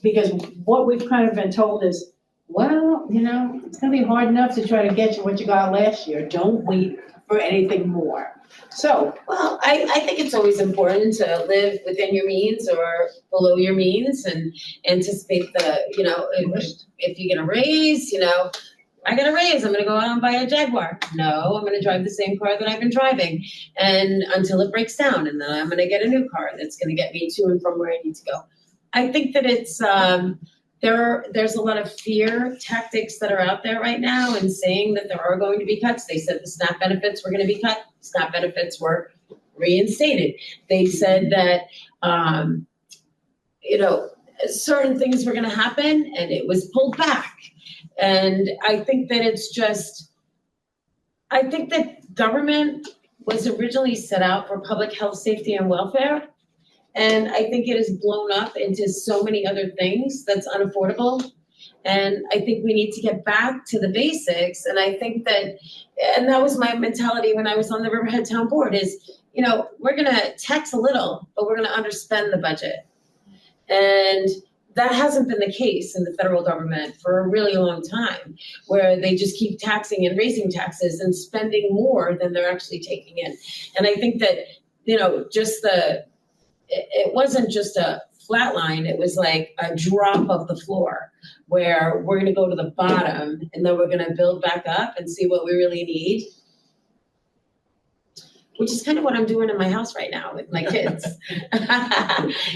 because what we've kind of been told is, well, you know, it's gonna be hard enough to try to get you what you got last year. Don't wait for anything more. So, Well, I think it's always important to live within your means or below your means and anticipate the, you know, if you get a raise, you know, I got a raise, I'm gonna go out and buy a Jaguar. No, I'm gonna drive the same car that I've been driving and until it breaks down, and then I'm gonna get a new car that's gonna get me to and from where I need to go. I think that it's, there's a lot of fear tactics that are out there right now and saying that there are going to be cuts. They said the SNAP benefits were gonna be cut, SNAP benefits were reinstated. They said that, you know, certain things were gonna happen and it was pulled back. And I think that it's just, I think that government was originally set out for public health, safety, and welfare. And I think it has blown up into so many other things that's unaffordable. And I think we need to get back to the basics. And I think that, and that was my mentality when I was on the Riverhead Town Board is, you know, we're gonna tax a little, but we're gonna underspend the budget. And that hasn't been the case in the federal government for a really long time, where they just keep taxing and raising taxes and spending more than they're actually taking in. And I think that, you know, just it wasn't just a flat line, it was like a drop of the floor where we're gonna go to the bottom and then we're gonna build back up and see what we really need. Which is kind of what I'm doing in my house right now with my kids.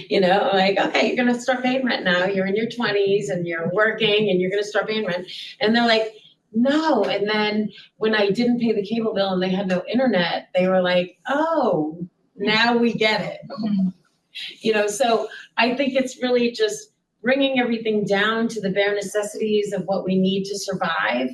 You know, I'm like, okay, you're gonna start paying rent now. You're in your 20s and you're working and you're gonna start paying rent. And they're like, no. And then when I didn't pay the cable bill and they had no internet, they were like, oh, now we get it. You know, so I think it's really just bringing everything down to the bare necessities of what we need to survive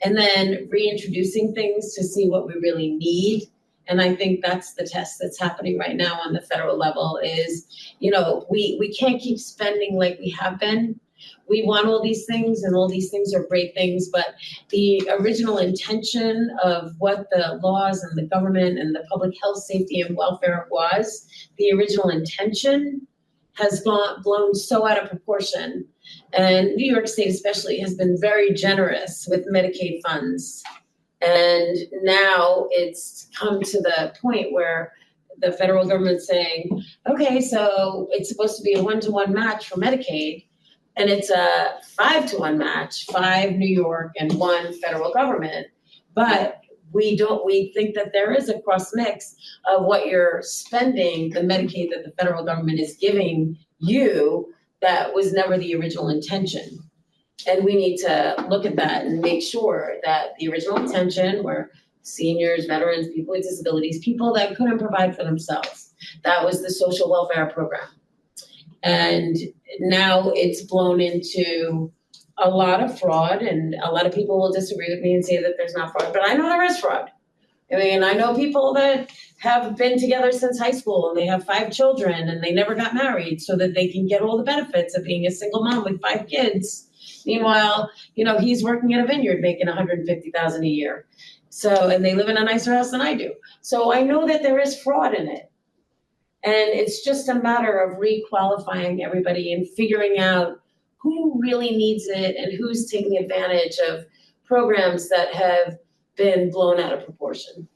and then reintroducing things to see what we really need. And I think that's the test that's happening right now on the federal level is, you know, we can't keep spending like we have been. We want all these things and all these things are great things, but the original intention of what the laws and the government and the public health, safety, and welfare was, the original intention has blown so out of proportion. And New York State especially has been very generous with Medicaid funds. And now it's come to the point where the federal government's saying, okay, so it's supposed to be a 1-to-1 match for Medicaid, and it's a 5-to-1 match, 5 New York and 1 federal government. But we think that there is a cross mix of what you're spending, the Medicaid that the federal government is giving you, that was never the original intention. And we need to look at that and make sure that the original intention were seniors, veterans, people with disabilities, people that couldn't provide for themselves. That was the social welfare program. And now it's blown into a lot of fraud, and a lot of people will disagree with me and say that there's not fraud, but I know there is fraud. I mean, I know people that have been together since high school and they have 5 children and they never got married so that they can get all the benefits of being a single mom with 5 kids. Meanwhile, you know, he's working at a vineyard making $150,000 a year. So, and they live in a nicer house than I do. So I know that there is fraud in it. And it's just a matter of re-qualifying everybody and figuring out who really needs it and who's taking advantage of programs that have been blown out of proportion.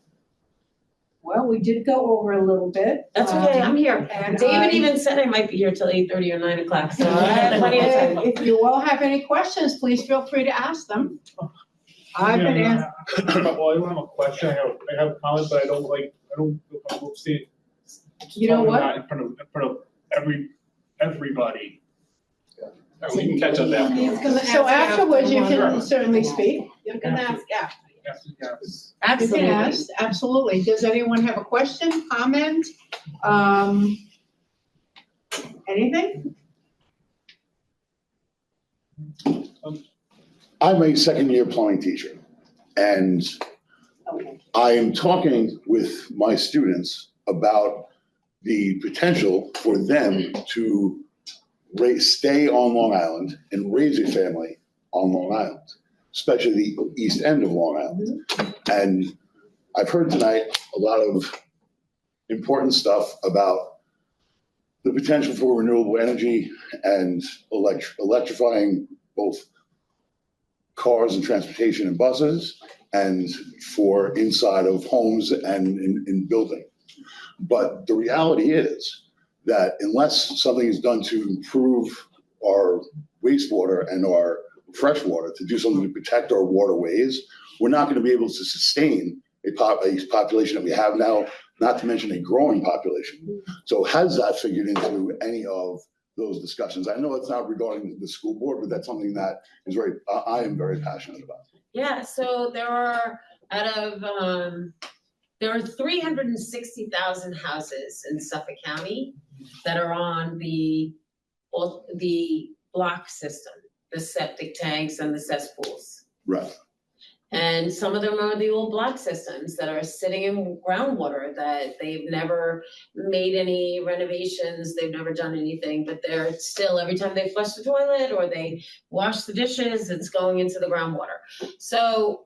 Well, we did go over a little bit. That's okay, I'm here. And David even said I might be here till 8:30 or 9 o'clock, so I have plenty of time. If you all have any questions, please feel free to ask them. I've been asked. Well, I don't have a question, I have a comment, but I don't feel comfortable saying. You know what? In front of everybody. We can catch up after. He's gonna So ask afterwards, you can certainly speak. You can ask after. You Absolutely. can ask, absolutely. Does anyone have a question, comment? Anything? I'm a second-year plumbing teacher, and I am talking with my students about the potential for them to stay on Long Island and raise a family on Long Island, especially the east end of Long Island. And I've heard tonight a lot of important stuff about the potential for renewable energy and electrifying both cars and transportation and buses, and for inside of homes and in building. But the reality is that unless something is done to improve our wastewater and our fresh water, to do something to protect our waterways, we're not going to be able to sustain a population that we have now, not to mention a growing population. So has that figured into any of those discussions? I know it's not regarding the school board, but that's something that is I am very passionate about. Yeah, so there are there are 360,000 houses in Suffolk County that are on the block system, the septic tanks and the cesspools. Right. And some of them are the old block systems that are sitting in groundwater that they've never made any renovations, they've never done anything, but they're still, every time they flush the toilet or they wash the dishes, it's going into the groundwater. So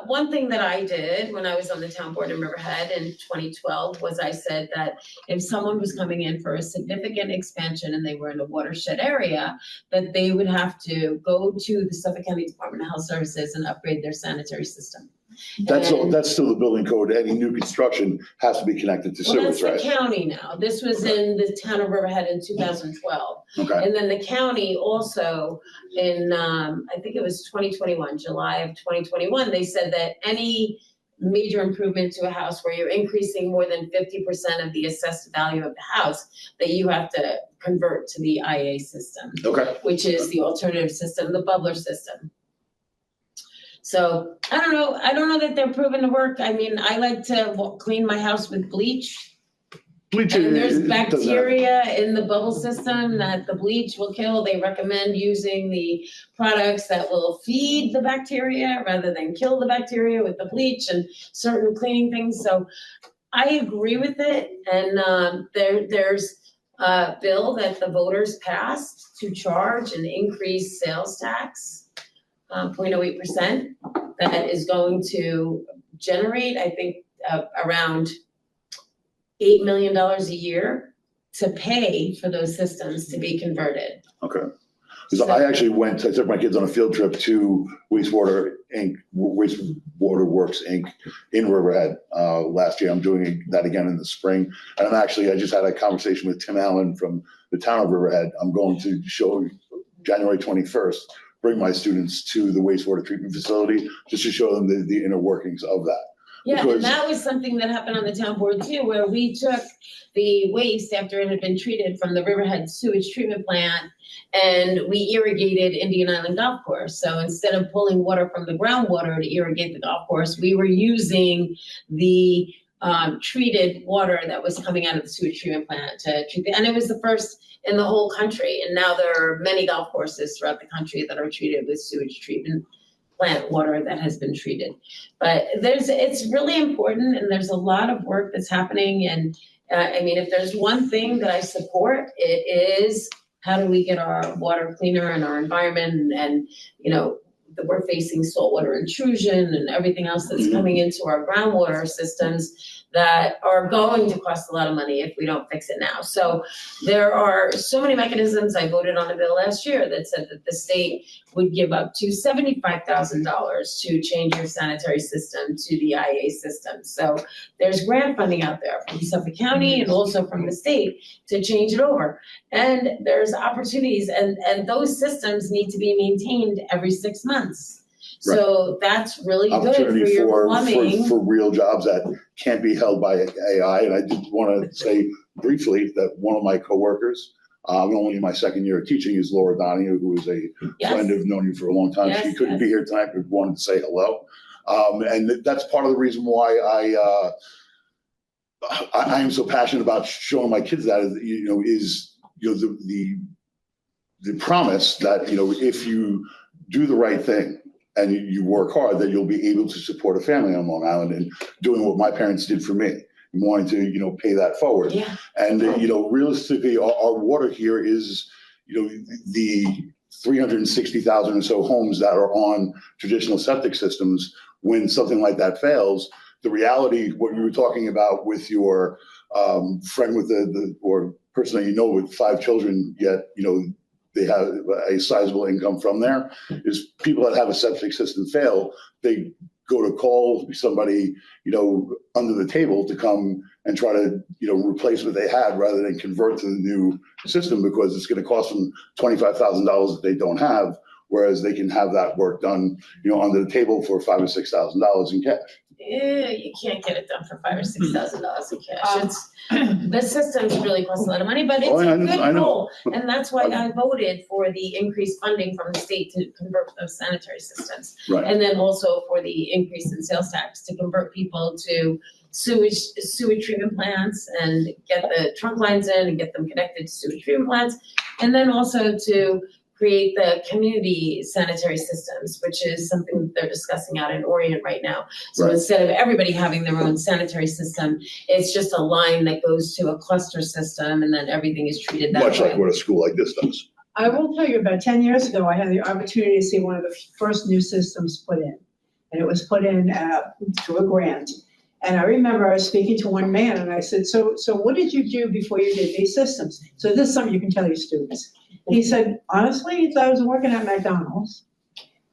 one thing that I did when I was on the town board in Riverhead in 2012 was I said that if someone was coming in for a significant expansion and they were in a watershed area, that they would have to go to the Suffolk County Department of Health Services and upgrade their sanitary system. That's still the building code. Any new construction has to be connected to sewage, right? That's the county now. This was in the town of Riverhead in 2012. Okay. And then the county also in, I think it was 2021, July of 2021, they said that any major improvement to a house where you're increasing more than 50% of the assessed value of the house, that you have to convert to the IA system. Okay. Which is the alternative system, the bubbler system. So I don't know that they're proven to work. I mean, I like to clean my house with bleach. And there's bacteria in the bubble system that the bleach will kill. They recommend using the products that will feed the bacteria rather than kill the bacteria with the bleach and certain cleaning things. So I agree with it. And there's a bill that the voters passed to charge an increased sales tax. 0.08% that is going to generate, I think, around $8 million a year to pay for those systems to be converted. Okay. So I actually I took my kids on a field trip to Wastewater Works Inc. in Riverhead last year. I'm doing that again in the spring. And I just had a conversation with Tim Allen from the town of Riverhead. I'm going to show January 21st. Bring my students to the wastewater treatment facility just to show them the inner workings of that. Yeah, and that was something that happened on the town board too, where we took the waste after it had been treated from the Riverhead sewage treatment plant and we irrigated Indian Island Golf Course. So instead of pulling water from the groundwater to irrigate the golf course, we were using the treated water that was coming out of the sewage treatment plant to treat and it was the first in the whole country. And now there are many golf courses throughout the country that are treated with sewage treatment plant water that has been treated. But it's really important and there's a lot of work that's happening. And I mean, if there's one thing that I support, it is how do we get our water cleaner and our environment and that we're facing saltwater intrusion and everything else that's coming into our groundwater systems that are going to cost a lot of money if we don't fix it now. So there are so many mechanisms. I voted on a bill last year that said that the state would give up to $75,000 to change your sanitary system to the IA system. So there's grant funding out there from Suffolk County and also from the state to change it over. And there's opportunities and those systems need to be maintained every 6 months. So that's really good for your plumbing. For real jobs that can't be held by AI. And I did want to say briefly that one of my coworkers I'm only in my second year of teaching, is Laura Donahue, who is a friend, have known you for a long time. Yes, She couldn't be here tonight, but wanted to say hello. And that's part of the reason why I am so passionate about showing my kids that, is the promise that, if you do the right thing and you work hard, that you'll be able to support a family on Long Island, and doing what my parents did for me, and wanting to, pay that forward. Yeah. And, realistically, our water here is, the 360,000 or so homes that are on traditional septic systems. When something like that fails, the reality, what you were talking about with your friend with or person that with 5 children, yet, they have a sizable income from there, is people that have a septic system fail, they go to call somebody, under the table to come and try to, replace what they had, rather than convert to the new system, because it's going to cost them $25,000 that they don't have, whereas they can have that work done, under the table for $5,000 or $6,000 in cash. Yeah, you can't get it done for $5,000 or $6,000 in cash. The systems really cost a lot of money, but it's a good goal. And that's why I voted for the increased funding from the state to convert those sanitary systems. Right. And then also for the increase in sales tax to convert people to sewage treatment plants and get the trunk lines in and get them connected to sewage treatment plants. And then also to create the community sanitary systems, which is something that they're discussing out in Orient right now. So instead of everybody having their own sanitary system, it's just a line that goes to a cluster system, and then everything is treated that way. Much like what a school like this does. I will tell you, about 10 years ago, I had the opportunity to see one of the first new systems put in. And it was put in through a grant. And I remember I was speaking to one man, and I said, so what did you do before you did these systems? So this is something you can tell your students. He said, honestly, I was working at McDonald's.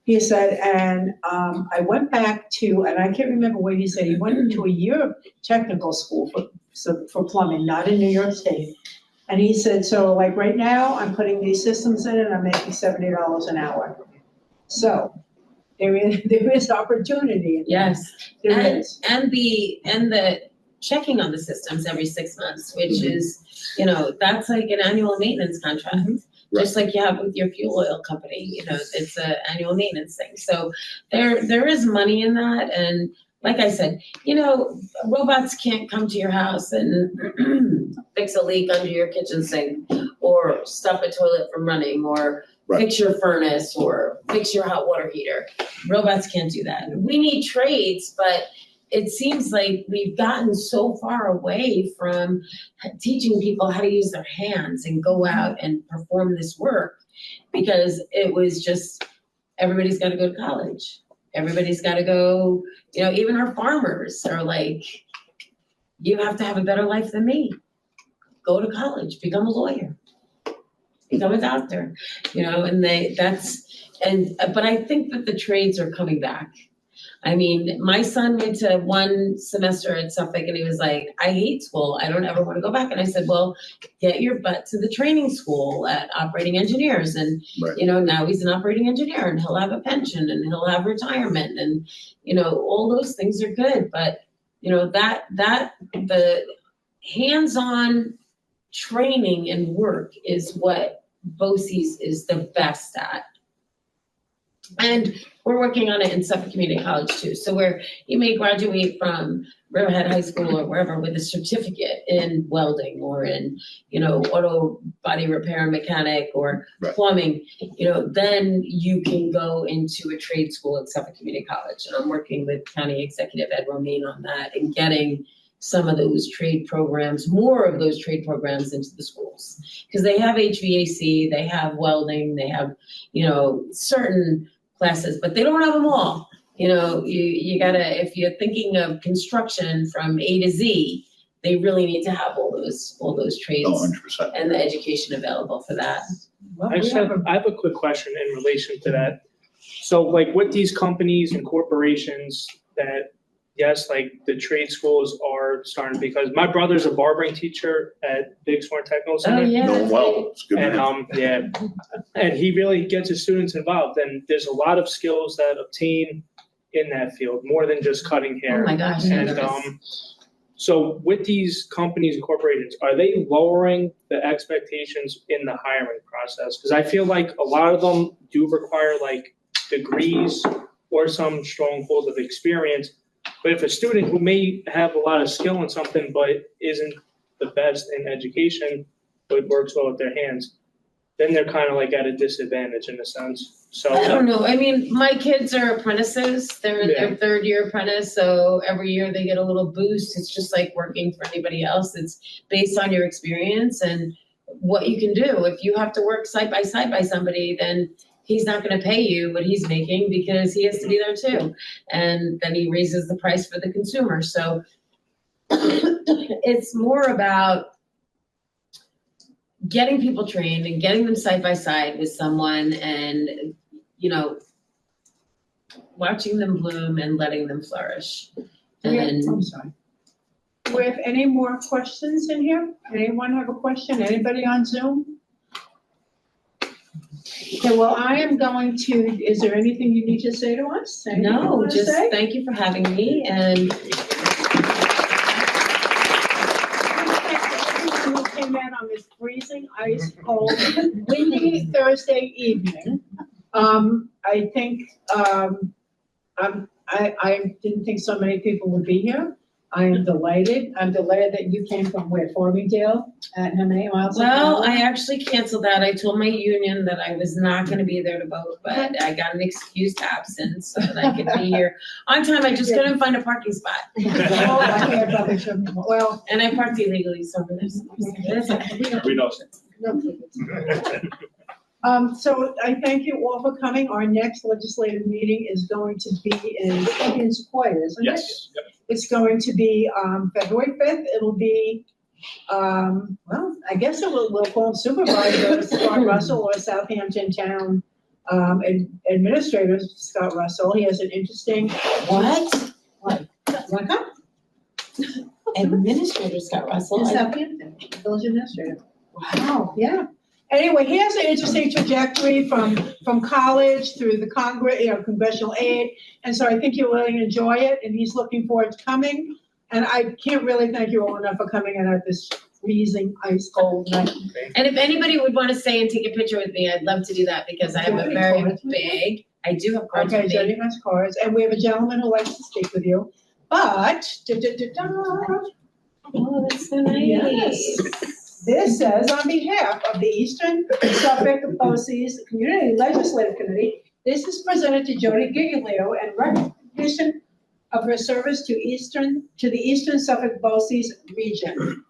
He said, and I went back to, and I can't remember what he said, he went into a year of technical school for plumbing, not in New York State. And he said, so like right now, I'm putting these systems in and I'm making $70 an hour. So there is opportunity. Yes. There is. And the checking on the systems every 6 months, which is, that's like an annual maintenance contract. Just like you have with your fuel oil company, it's an annual maintenance thing. So there is money in that. And like I said, robots can't come to your house and fix a leak under your kitchen sink, or stop a toilet from running, or fix your furnace, or fix your hot water heater. Robots can't do that. We need trades, but it seems like we've gotten so far away from teaching people how to use their hands and go out and perform this work, because it was just, everybody's got to go to college. Everybody's got to go, even our farmers are like, you have to have a better life than me. Go to college, become a lawyer, become a doctor, but I think that the trades are coming back. I mean, my son went to one semester at Suffolk and he was like, I hate school. I don't ever want to go back. And I said, well, get your butt to the training school at operating engineers. And, now he's an operating engineer, and he'll have a pension, and he'll have retirement, and, all those things are good. But, the hands-on training and work is what BOCES is the best at. And we're working on it in Suffolk Community College too. So where you may graduate from Riverhead High School or wherever with a certificate in welding, or in, auto body repair and mechanic, or plumbing, then you can go into a trade school at Suffolk Community College. And I'm working with County Executive Ed Romaine on that, and getting some of those trade programs, more of those trade programs into the schools. Because they have HVAC, they have welding, they have, certain classes, but they don't have them all. You gotta, if you're thinking of construction from A to Z, they really need to have all those trades 100%. and the education available for that. I have a quick question in relation to that. So like with these companies and corporations that, yes, like the trade schools are starting, because my brother's a barbering teacher at Big Sworn Technical Center. Oh, yeah. Know him well. It's good. And and he really gets his students involved. And there's a lot of skills that obtain in that field, more than just cutting hair. Oh my gosh. And So with these companies and corporations, are they lowering the expectations in the hiring process? Because I feel like a lot of them do require like degrees or some stronghold of experience. But if a student who may have a lot of skill in something but isn't the best in education, but works well with their hands, then they're kind of like at a disadvantage in a sense. So I don't know. I mean, my kids are apprentices. They're in their third year apprentice, so every year they get a little boost. It's just like working for anybody else. It's based on your experience and what you can do. If you have to work side by somebody, then he's not going to pay you what he's making because he has to be there too. And then he raises the price for the consumer. So it's more about getting people trained and getting them side by side with someone and, you know, watching them bloom and letting them flourish. And I'm sorry. Do we have any more questions in here? Anyone have a question? Anybody on Zoom? Okay, well, I am going to, is there anything you need to say to us? Anything you no, wanna just say? thank you for having me and Who came in on this freezing, ice cold, windy Thursday evening. I think, I didn't think so many people would be here. I am delighted. I'm delighted that you came from where, Farmingdale, at how many miles? well, I actually canceled that. I told my union that I was not going to be there to vote, but I got an excused absence so that I could be here on time. I just couldn't find a parking spot. Oh, I probably shouldn't. Well, and I parked illegally, so there's. We know. So I thank you all for coming. Our next legislative meeting is going to be in Sequoia, isn't it? Yes. Yep. It's going to be February 5th. It'll be, well, I guess we'll call him Supervisor Scott Russell or Southampton Town Administrator Scott Russell. He has an interesting. What? What? Wanna come? Administrator Scott Russell. In Southampton, village administrator. Wow. Yeah. Anyway, he has an interesting trajectory from college through the Congress, congressional aid. And so I think you'll really enjoy it. And he's looking forward to coming. And I can't really thank you all enough for coming in at this freezing, ice cold night. And if anybody would want to stay and take a picture with me, I'd love to do that because I have a very big, I do have cards Okay, with Jodi me. has cards. And we have a gentleman who likes to speak with you. But, Oh, that's so nice. yes. This says, on behalf of the Eastern Suffolk BOCES Community Legislative Committee, this is presented to Jodi Giglio in recognition of her service to the Eastern Suffolk BOCES region.